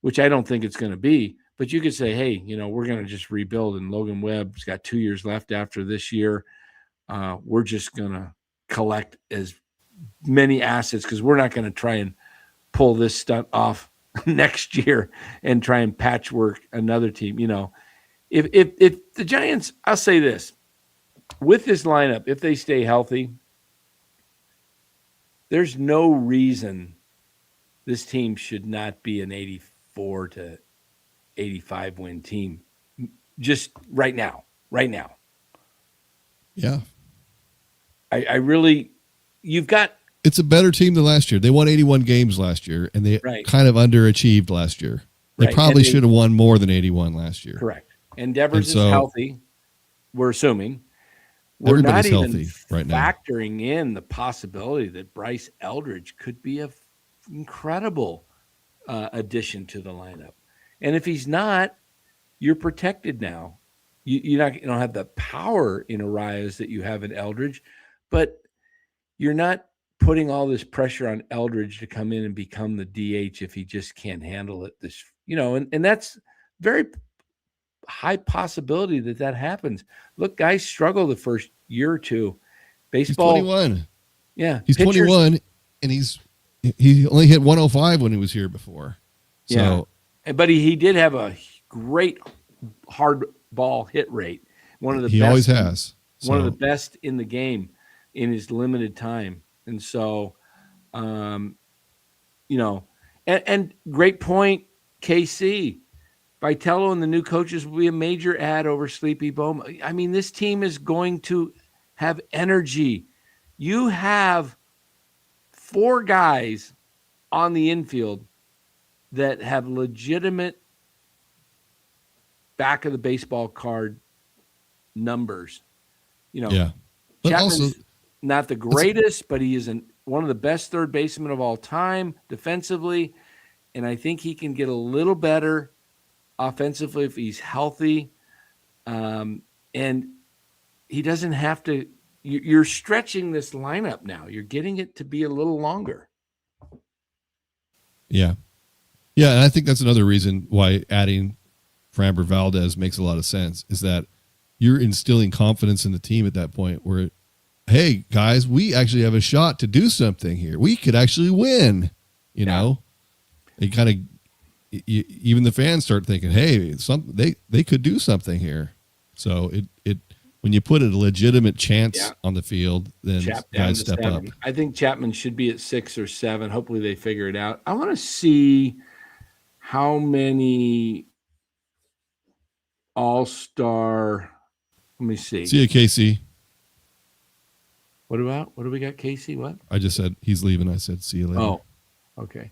which I don't think it's going to be, but you could say, hey, we're going to just rebuild, and Logan Webb's got 2 years left after this year. We're just going to collect as many assets because we're not going to try and pull this stunt off next year and try and patchwork another team. If the Giants, I'll say this, with this lineup, if they stay healthy, there's no reason this team should not be an 84 to 85 win team just right now. Yeah. I really, it's a better team than last year. They won 81 games last year, and they kind of underachieved last year. They probably should have won more than 81 last year. Correct. And Devers is healthy, we're assuming. We're not even healthy right now, factoring in the possibility that Bryce Eldridge could be an incredible addition to the lineup. And if he's not, you're protected now. You don't have the power in Arraez that you have in Eldridge, but you're not putting all this pressure on Eldridge to come in and become the DH if he just can't handle it. And that's very high possibility that happens. Look, guys struggle the first year or two. Baseball. He's 21. Yeah. He's 21, and he only hit 105 when he was here before. So, yeah. But he did have a great hard ball hit rate. He always has. One of the best in the game in his limited time. And so, and great point, KC. Vitello and the new coaches will be a major ad over Sleepy Bowman. I mean, this team is going to have energy. You have 4 guys on the infield that have legitimate back of the baseball card numbers. But Chapman's also, not the greatest, but he is one of the best third basemen of all time defensively. And I think he can get a little better offensively if he's healthy. And he doesn't have to. You're stretching this lineup now. You're getting it to be a little longer. Yeah. Yeah, and I think that's another reason why adding Framber Valdez makes a lot of sense, is that you're instilling confidence in the team at that point where, hey, guys, we actually have a shot to do something here. We could actually win, you know? It kind of, even the fans start thinking, hey, they could do something here. So it when you put a legitimate chance on the field, then guys step 7. up. I think Chapman should be at 6 or 7. Hopefully they figure it out. I want to see how many all-star. Let me see. See you, Casey. What do we got, Casey? What? I just said he's leaving. I said see you later. Oh, okay.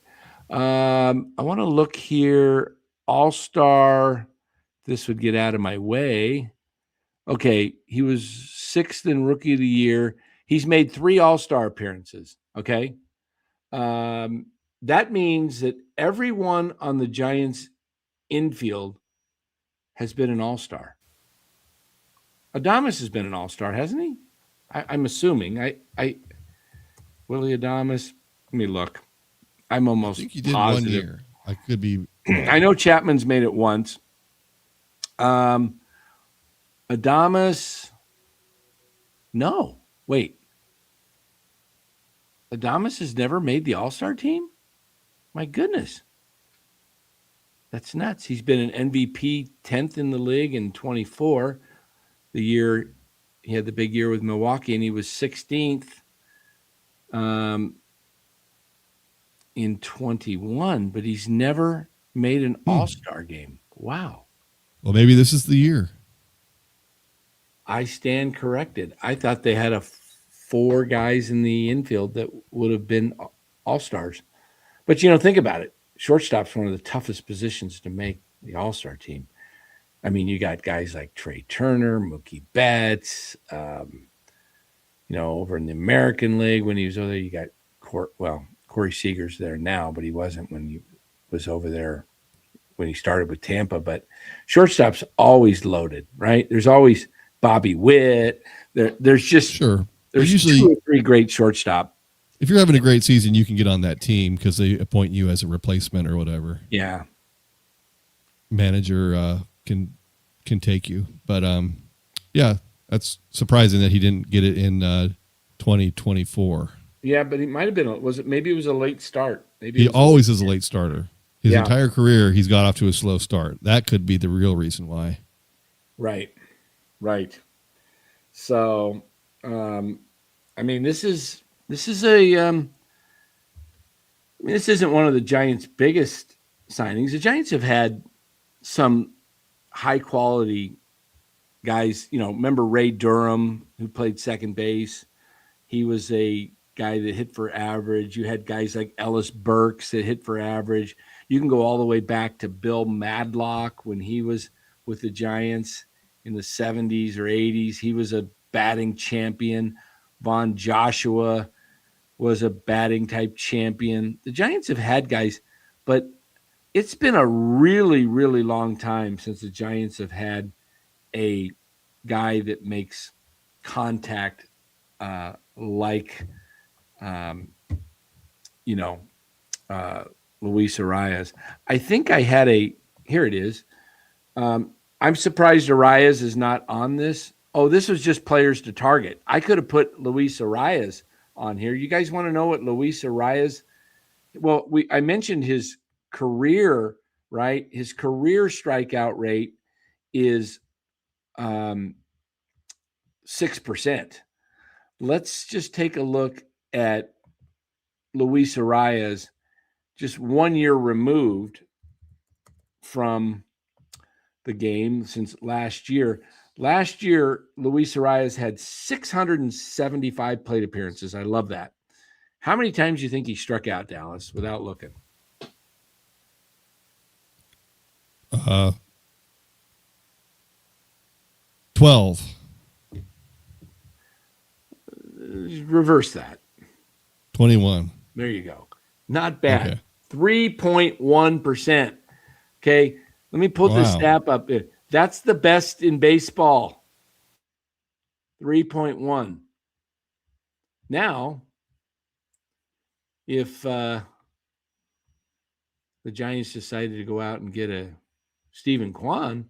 I want to look here. All-star. This would get out of my way. Okay, he was 6th in Rookie of the Year. He's made 3 All-Star appearances. Okay, that means that everyone on the Giants infield has been an All-Star. Adames has been an All-Star, hasn't he? I'm assuming. Willie Adames. Let me look. I'm almost I think he did positive. 1 year. I could be. I know Chapman's made it once. Adames. No, wait. Adames has never made the All-Star team? My goodness. That's nuts. He's been an MVP, 10th in the league in 24. The year he had the big year with Milwaukee, and he was 16th in 21, but he's never made an All-Star game. Wow. Well, maybe this is the year. I stand corrected. I thought they had a 4 guys in the infield that would have been all-stars. But, think about it. Shortstop's one of the toughest positions to make the all-star team. I mean, you got guys like Trey Turner, Mookie Betts, over in the American League when he was over there. You got Corey Seager's there now, but he wasn't when he was over there when he started with Tampa. But shortstop's always loaded, right? There's always Bobby Witt. There's just there's usually 2 or 3 great shortstop. If you're having a great season, you can get on that team because they appoint you as a replacement or whatever. Yeah, manager can take you, but yeah, that's surprising that he didn't get it in 2024. Yeah, but he might have been. Maybe it was a late start. Maybe he always is a late starter. His entire career, he's got off to a slow start. That could be the real reason why. Right. So, I mean, this isn't one of the Giants' biggest signings. The Giants have had some high quality guys. Remember Ray Durham, who played second base? He was a guy that hit for average. You had guys like Ellis Burks that hit for average. You can go all the way back to Bill Madlock when he was with the Giants in the 70s or 80s. He was a batting champion. Von Joshua was a batting type champion. The Giants have had guys, but it's been a really, really long time since the Giants have had a guy that makes contact like Luis Arraez. I think I had here it is. I'm surprised Arraez is not on this. Oh, this was just players to target. I could have put Luis Arraez on here. You guys want to know what Luis Arraez? Well, I mentioned his career, right? His career strikeout rate is 6%. Let's just take a look at Luis Arraez, just 1 year removed from the game since last year. Last year, Luis Arraez had 675 plate appearances. I love that. How many times do you think he struck out, Dallas, without looking? 12. Reverse that. 21. There you go. Not bad. Okay. 3.1%. Okay. Let me put this stat up there. That's the best in baseball. 3.1. Now, if the Giants decided to go out and get a Stephen Kwan,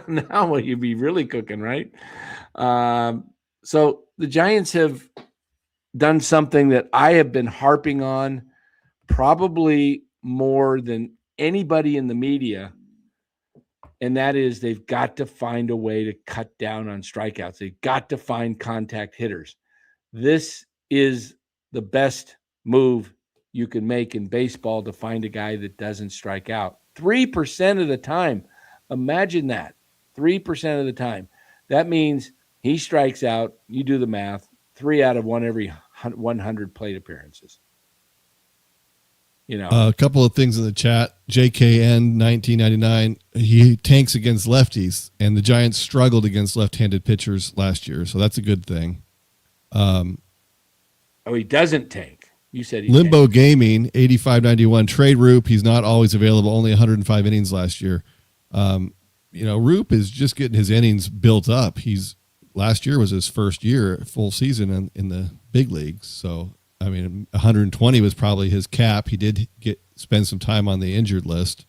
now will you be really cooking, right? So the Giants have done something that I have been harping on probably more than anybody in the media, and that is they've got to find a way to cut down on strikeouts. They've got to find contact hitters. This is the best move you can make in baseball to find a guy that doesn't strike out. 3% of the time. Imagine that. 3% of the time. That means he strikes out, you do the math, 3 out of 1 every 100 plate appearances. A couple of things in the chat. JKN 1999, he tanks against lefties, and the Giants struggled against left-handed pitchers last year, so that's a good thing. He doesn't tank. You said he Limbo tanked. Gaming 8591, trade Roop. He's not always available. Only 105 innings last year. Roop is just getting his innings built up. Last year was his first year, full season in the big leagues. So, 120 was probably his cap. He did spend some time on the injured list,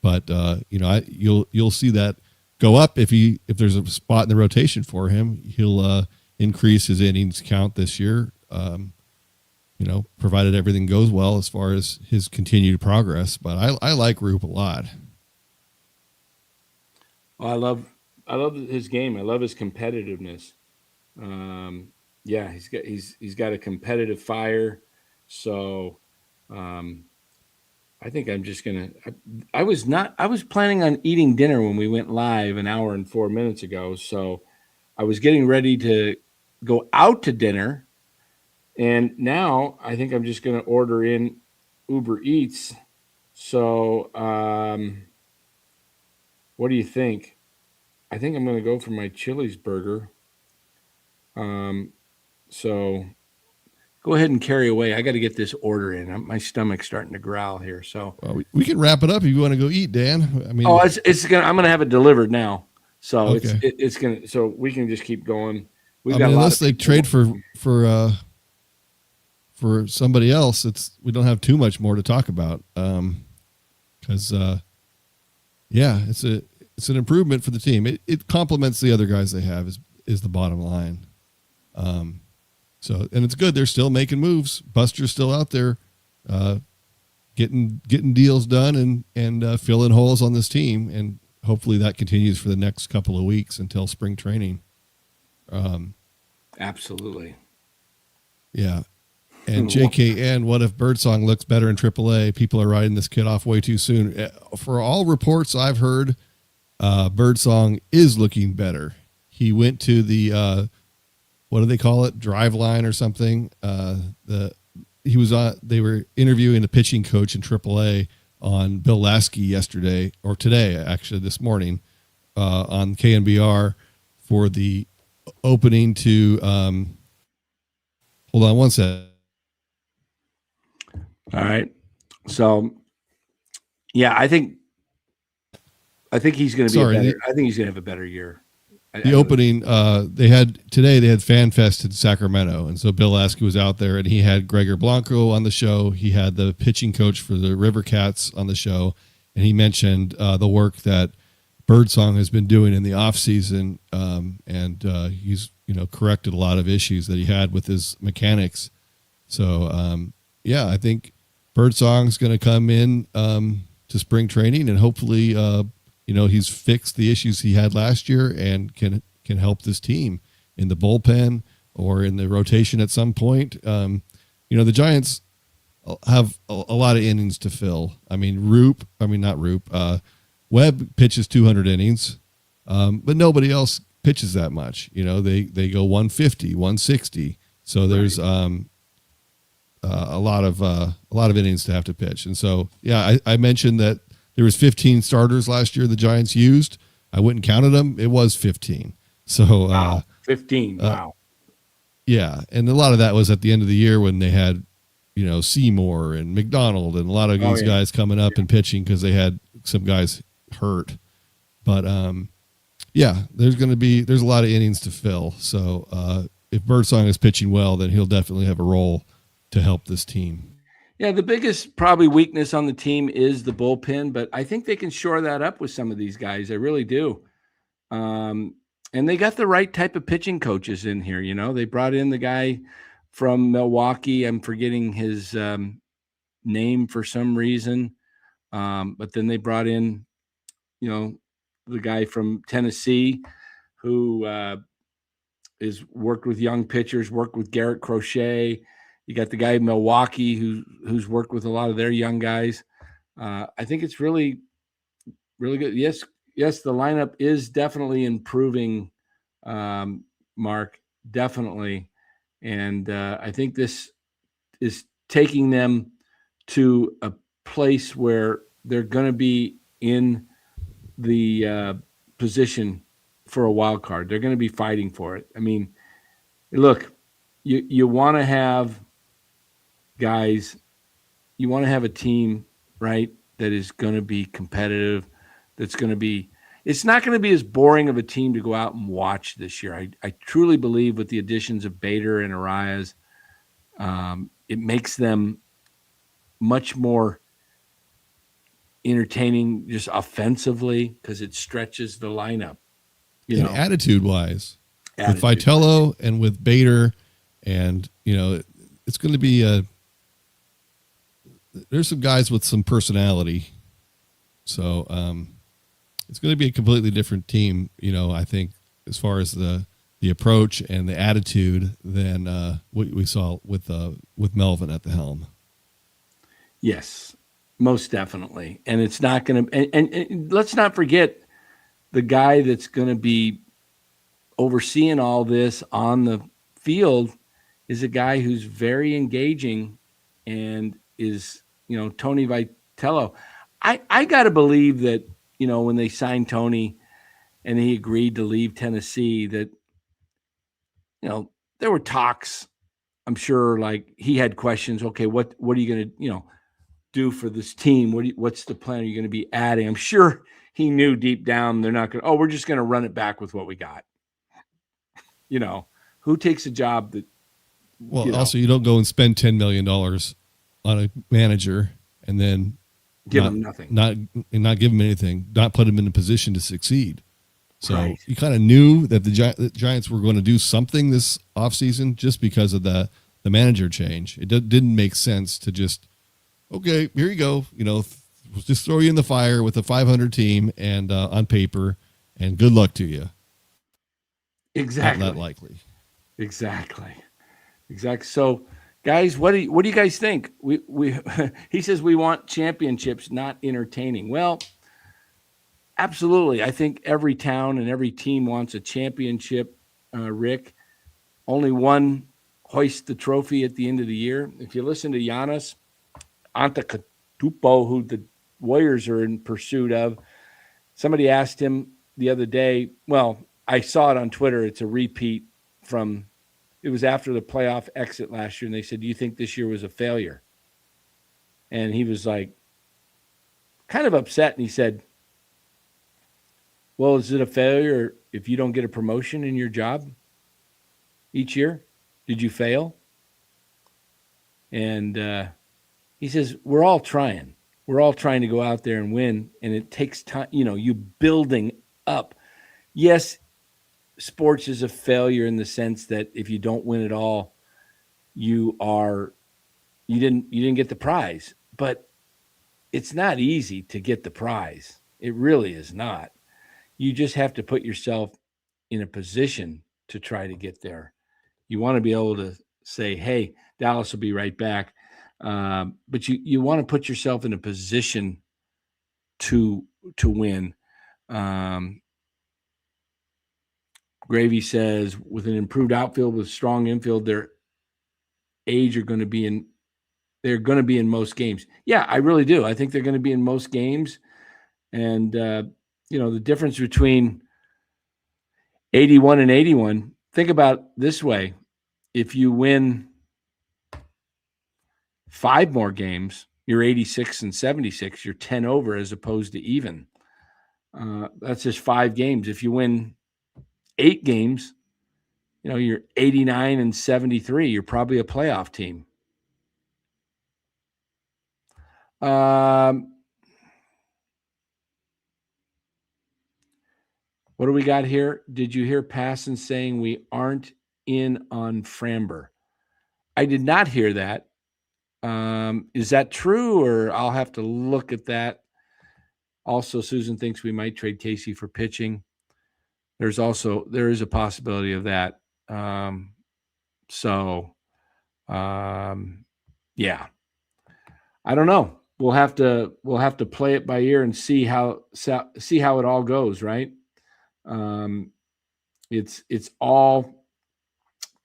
but you'll see that go up if there's a spot in the rotation for him. He'll increase his innings count this year. Provided everything goes well as far as his continued progress. But I like Roop a lot. Well, I love his game. I love his competitiveness. He's got a competitive fire. So, I think I'm just gonna. I was planning on eating dinner when we went live an hour and 4 minutes ago. So, I was getting ready to go out to dinner, And now I think I'm just going to order in Uber Eats. So, what do you think? I think I'm going to go for my Chili's burger. So go ahead and carry away. I got to get this order in. My stomach's starting to growl here. So, Well, we can wrap it up if you want to go eat, Dan. I mean, it's gonna. I'm gonna have it delivered now. So okay. it's gonna. So we can just keep going. We've I got mean, a lot unless of they people. trade for somebody else, we don't have too much more to talk about. Because yeah, it's an improvement for the team. It complements the other guys they have is the bottom line. So and it's good. They're still making moves. Buster's still out there, getting deals done and filling holes on this team. And hopefully that continues for the next couple of weeks until spring training. Absolutely. Yeah. And JKN, what if Birdsong looks better in AAA? People are writing this kid off way too soon. For all reports I've heard, Birdsong is looking better. He went to the what do they call it? Drive line or something. They were interviewing the pitching coach in AAA on Bill Lasky yesterday or today, actually this morning, on KNBR for the opening to hold on one second. All right. So, yeah, I think he's going to be better. I think he's going to have a better year. The opening they had Fan Fest in Sacramento, and so Bill Lasky was out there, and he had Gregor Blanco on the show. He had the pitching coach for the River Cats on the show, and he mentioned the work that Birdsong has been doing in the off season, and he's corrected a lot of issues that he had with his mechanics. So yeah, I think Birdsong's going to come in to spring training, and hopefully he's fixed the issues he had last year and can help this team in the bullpen or in the rotation at some point. The Giants have a lot of innings to fill. I mean, Webb pitches 200 innings, but nobody else pitches that much. They go 150, 160. So there's a lot of innings to have to pitch. And so, yeah, I mentioned that there was 15 starters last year the Giants used. I wouldn't counted them. It was 15. So wow, 15. Wow. Yeah, and a lot of that was at the end of the year when they had, Seymour and McDonald and a lot of these guys coming up and pitching because they had some guys hurt. But yeah, there's a lot of innings to fill. So if Birdsong is pitching well, then he'll definitely have a role to help this team. Yeah, the biggest probably weakness on the team is the bullpen, but I think they can shore that up with some of these guys. I really do. And they got the right type of pitching coaches in here. They brought in the guy from Milwaukee. I'm forgetting his name for some reason. But then they brought in, the guy from Tennessee who is worked with young pitchers, worked with Garrett Crochet. You got the guy in Milwaukee who's worked with a lot of their young guys. I think it's really, really good. Yes, the lineup is definitely improving, Mark, definitely. And I think this is taking them to a place where they're going to be in the position for a wild card. They're going to be fighting for it. I mean, look, you want to have guys, you want to have a team, right, that is going to be competitive, that's going to be – it's not going to be as boring of a team to go out and watch this year. I truly believe with the additions of Bader and Arraez, it makes them much more entertaining just offensively because it stretches the lineup. Attitude-wise. With Vitello and with Bader and, it's going to be there's some guys with some personality. So it's going to be a completely different team, I think, as far as the approach and the attitude than what we saw with Melvin at the helm. Yes, most definitely. And it's not going to and let's not forget the guy that's going to be overseeing all this on the field is a guy who's very engaging and is, Tony Vitello. I got to believe that, when they signed Tony and he agreed to leave Tennessee, that, there were talks. I'm sure, like, he had questions. Okay, what are you going to, do for this team? What's the plan? Are you going to be adding? I'm sure he knew deep down they're not going to, we're just going to run it back with what we got. Who takes a job that, also you don't go and spend $10 million on a manager and then give him nothing, not give him anything, not put him in a position to succeed. So right. You kind of knew that the Giants were going to do something this offseason just because of the manager change. It didn't make sense to just, okay, here you go. Just throw you in the fire with a 500 team and on paper, and good luck to you. Exactly. Not likely. Exactly. So, guys, what do you guys think? We he says we want championships, not entertaining. Well, absolutely. I think every town and every team wants a championship, Rick. Only one hoists the trophy at the end of the year. If you listen to Giannis Antetokounmpo, who the Warriors are in pursuit of, somebody asked him the other day, well, I saw it on Twitter. It's a repeat from, it was after the playoff exit last year. And they said, do you think this year was a failure? And he was like, kind of upset. And he said, well, is it a failure if you don't get a promotion in your job each year? Did you fail? And he says, we're all trying. We're all trying to go out there and win. And it takes time, you building up. Yes, sports is a failure in the sense that if you don't win it all, you didn't get the prize. But it's not easy to get the prize. It really is not. You just have to put yourself in a position to try to get there. You want to be able to say, hey, Dallas will be right back. But you want to put yourself in a position to win. Gravy says, with an improved outfield with strong infield, their age they're going to be in most games. Yeah, I really do. I think they're going to be in most games. And, the difference between 81 and 81, think about this way. If you win 5 more games, you're 86 and 76. You're 10 over as opposed to even. That's just 5 games. If you win 8 games, you're 89 and 73. You're probably a playoff team. What do we got here? Did you hear Passon saying we aren't in on Framber? I did not hear that. Is that true, or I'll have to look at that? Also, Susan thinks we might trade Casey for pitching. There is a possibility of that. Yeah, I don't know. We'll have to play it by ear and see how it all goes. Right. It's all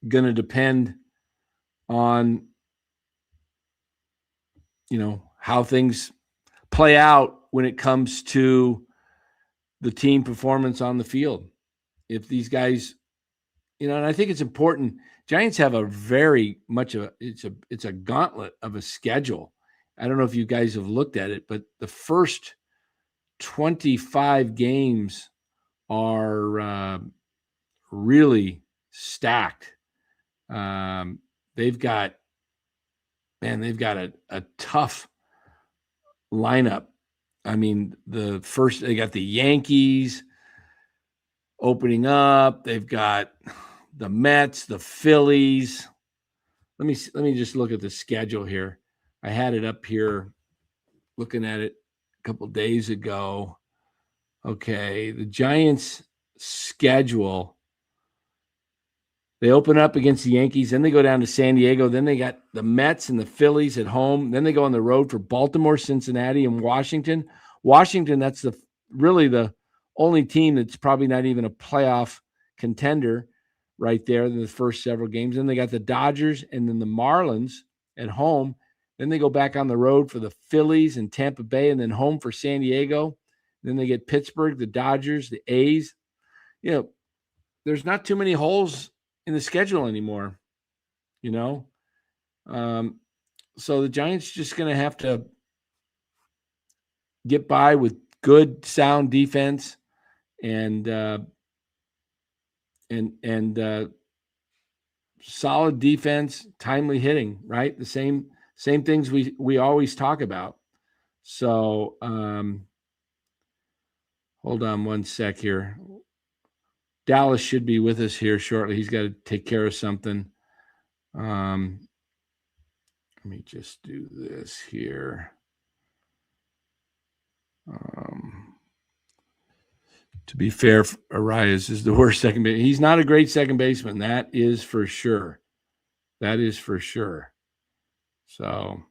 going to depend on, how things play out when it comes to the team performance on the field. If these guys, and I think it's important, Giants have a very much it's a gauntlet of a schedule. I don't know if you guys have looked at it, but the first 25 games are really stacked. They've got a tough lineup. I mean, they got the Yankees opening up. They've got the Mets, the Phillies. Let me just look at the schedule here. I had it up here looking at it a couple days ago. Okay, the Giants' schedule. They open up against the Yankees, then they go down to San Diego, then they got the Mets and the Phillies at home, then they go on the road for Baltimore, Cincinnati, and Washington. Washington, that's really the only team that's probably not even a playoff contender. right there in the first several games. Then they got the Dodgers and then the Marlins at home. Then they go back on the road for the Phillies and Tampa Bay and then home for San Diego. Then they get Pittsburgh, the Dodgers, the A's. There's not too many holes in the schedule anymore, So the Giants just going to have to get by with good, sound defense and solid defense, timely hitting, right? The same things we always talk about. So hold on one sec here. Dallas should be with us here shortly. He's got to take care of something. Let me just do this here. To be fair, Arraez is the worst second baseman. He's not a great second baseman. That is for sure. So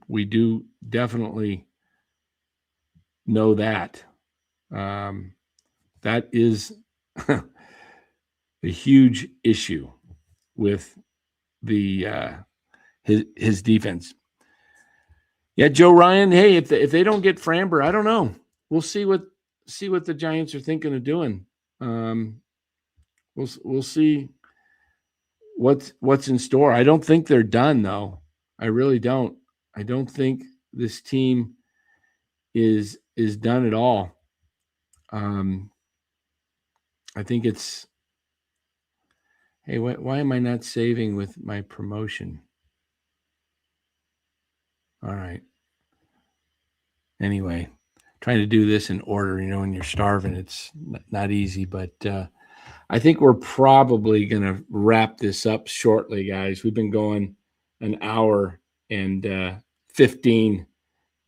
we do definitely know that. That is a huge issue with the his defense. Yeah, Joe Ryan. Hey, if they don't get Framber, I don't know. We'll see what the Giants are thinking of doing. We'll see what's in store. I don't think they're done though. I really don't. I don't think this team is done at all. I think it's. Hey, why am I not saving with my promotion? All right. Anyway, trying to do this in order, when you're starving, it's not easy, but I think we're probably going to wrap this up shortly, guys. We've been going an hour and 15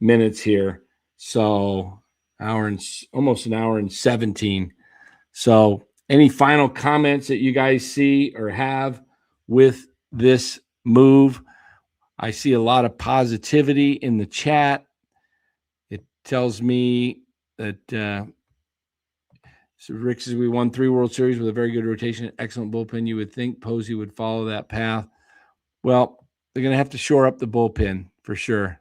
minutes here. So almost an hour and 17. So any final comments that you guys see or have with this move? I see a lot of positivity in the chat. It tells me that so Rick says we won 3 World Series with a very good rotation, excellent bullpen. You would think Posey would follow that path. Well, they're going to have to shore up the bullpen for sure.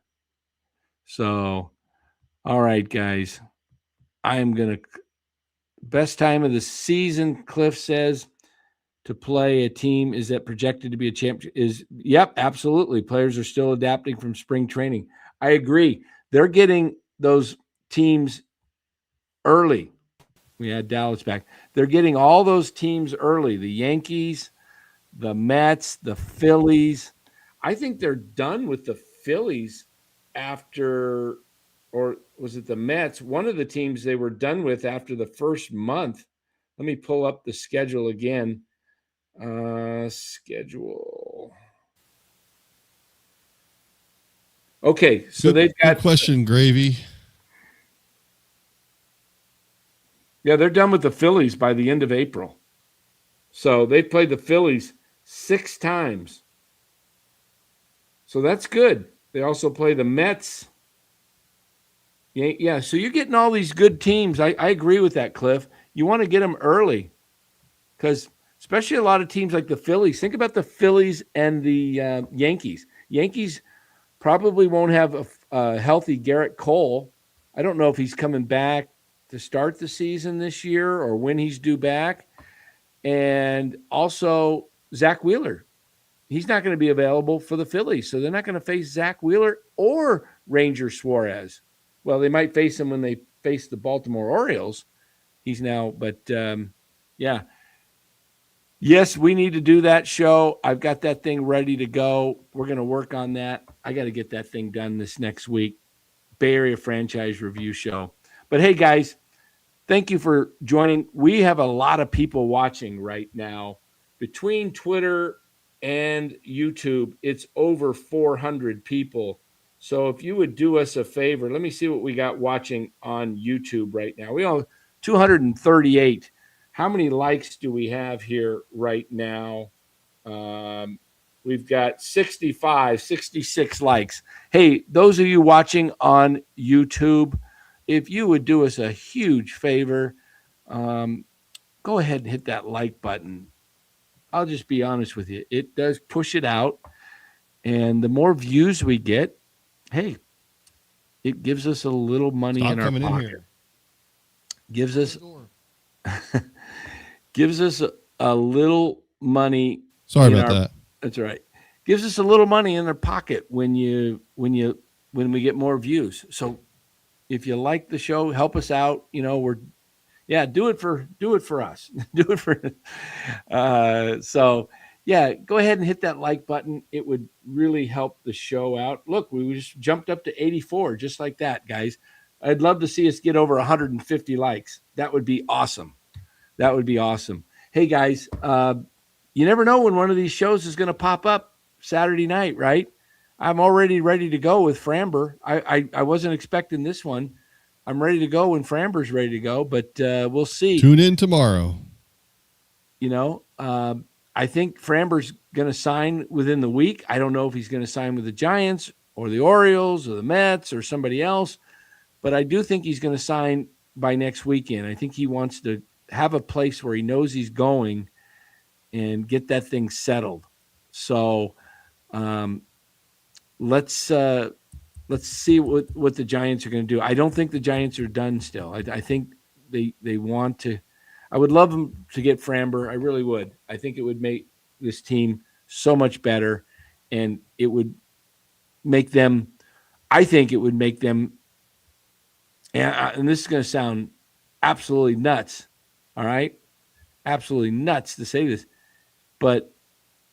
So, all right, guys. Best time of the season, Cliff says, to play a team is that projected to be a champion yep, absolutely. Players are still adapting from spring training. I agree. They're getting those teams early. We had Dallas back. They're getting all those teams early. The Yankees, the Mets, the Phillies. I think they're done with the Phillies after, or was it the Mets? One of the teams they were done with after the first month. Let me pull up the schedule again. Schedule. Okay, so they've got good question, Gravy. Yeah, they're done with the Phillies by the end of April. So they played the Phillies 6 times. So that's good. They also play the Mets. Yeah, so you're getting all these good teams. I agree with that, Cliff. You want to get them early because especially a lot of teams like the Phillies. Think about the Phillies and the Yankees. Yankees probably won't have a healthy Garrett Cole. I don't know if he's coming back to start the season this year or when he's due back. And also Zach Wheeler. He's not going to be available for the Phillies, so they're not going to face Zach Wheeler or Ranger Suarez. Well, they might face him when they face the Baltimore Orioles. Yeah. Yes, we need to do that show. I've got that thing ready to go. We're going to work on that. I got to get that thing done this next week. Bay Area Franchise Review Show. But hey, guys, thank you for joining. We have a lot of people watching right now. Between Twitter and YouTube, it's over 400 people. So if you would do us a favor, let me see what we got watching on YouTube right now. We have 238. How many likes do we have here right now? We've got 66 likes. Hey, those of you watching on YouTube, if you would do us a huge favor, go ahead and hit that like button. I'll just be honest with you. It does push it out. And the more views we get, hey, it gives us a little money Stop in our coming pocket. in here. Gives us a little money. Sorry about that. That's all right. Gives us a little money in our pocket when we get more views. So if you like the show, help us out. You know, do it for us. Do it for so yeah, go ahead and hit that like button. It would really help the show out. Look, we just jumped up to 84 just like that, guys. I'd love to see us get over 150 likes. That would be awesome. That would be awesome. Hey guys, you never know when one of these shows is going to pop up Saturday night, right? I'm already ready to go with Framber. I wasn't expecting this one. I'm ready to go when Framber's ready to go, but we'll see. Tune in tomorrow. You know, I think Framber's going to sign within the week. I don't know if he's going to sign with the Giants or the Orioles or the Mets or somebody else, but I do think he's going to sign by next weekend. I think he wants to have a place where he knows he's going and get that thing settled. So let's see what the Giants are going to do. I don't think the Giants are done still. I think they want to. I would love them to get Framber. I really would. I think it would make this team so much better, and it would make them. I think it would make them. And this is going to sound absolutely nuts. All right, absolutely nuts to say this, but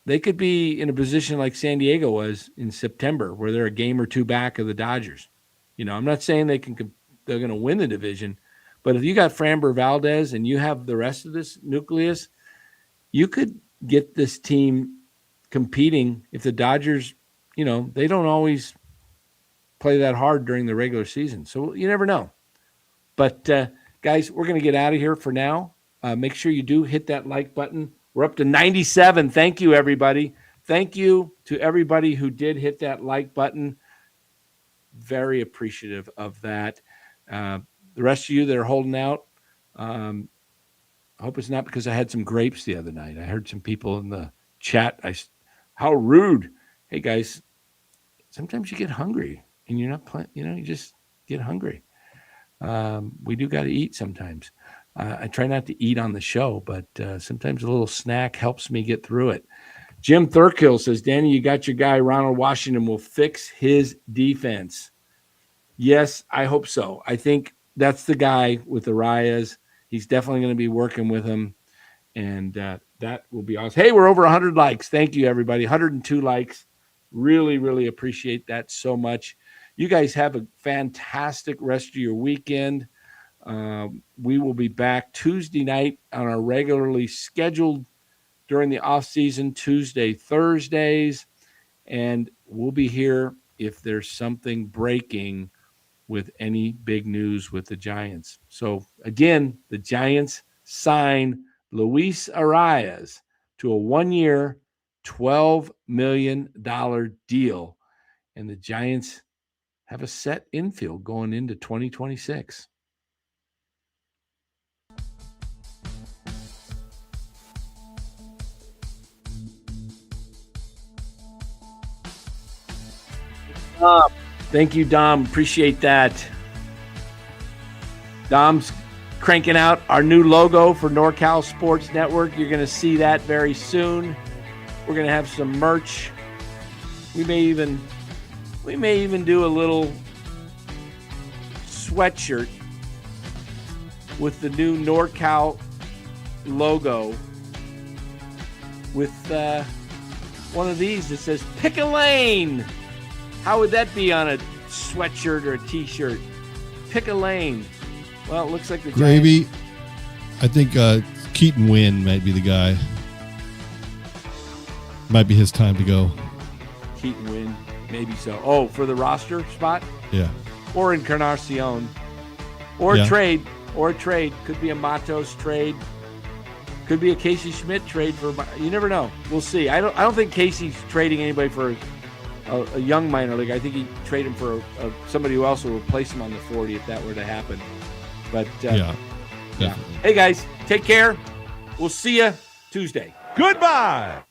they could be in a position like San Diego was in September, where they're a game or two back of the Dodgers. You know, I'm not saying they're going to win the division, but if you got Framber Valdez and you have the rest of this nucleus, you could get this team competing. If the Dodgers, you know, they don't always play that hard during the regular season, so you never know. But guys, we're going to get out of here for now. Make sure you do hit that like button. We're up to 97. Thank you, everybody. Thank you to everybody who did hit that like button. Very appreciative of that. The rest of you that are holding out, I hope it's not because I had some grapes the other night. I heard some people in the chat. How rude. Hey, guys, sometimes you get hungry and you're not playing. You know, you just get hungry. We do got to eat sometimes. I try not to eat on the show, but sometimes a little snack helps me get through it. Jim Thurkill says, Danny, you got your guy, Ronald Washington, will fix his defense. Yes, I hope so. I think that's the guy with Arraez. He's definitely going to be working with him, and that will be awesome. Hey, we're over 100 likes. Thank you, everybody. 102 likes. Really, really appreciate that so much. You guys have a fantastic rest of your weekend. We will be back Tuesday night on our regularly scheduled during the off season, Tuesday, Thursdays, and we'll be here if there's something breaking with any big news with the Giants. So again, the Giants sign Luis Arraez to a 1-year, $12 million deal, and the Giants have a set infield going into 2026. Thank you, Dom. Appreciate that. Dom's cranking out our new logo for NorCal Sports Network. You're going to see that very soon. We're going to have some merch. We may even do a little sweatshirt with the new NorCal logo with one of these that says "Pick a Lane." How would that be on a sweatshirt or a T-shirt? Pick a lane. Well, it looks like the Gravy. Giants. I think Keaton Wynn might be the guy. Might be his time to go. Keaton Wynn, maybe so. Oh, for the roster spot? Yeah. Or Encarnacion. Or a trade. Or a trade. Could be a Matos trade. Could be a Casey Schmidt trade for. You never know. We'll see. I don't think Casey's trading anybody for a young minor league. I think he'd trade him for somebody who else will replace him on the 40 if that were to happen. But yeah. Hey guys, take care. We'll see you Tuesday. Goodbye.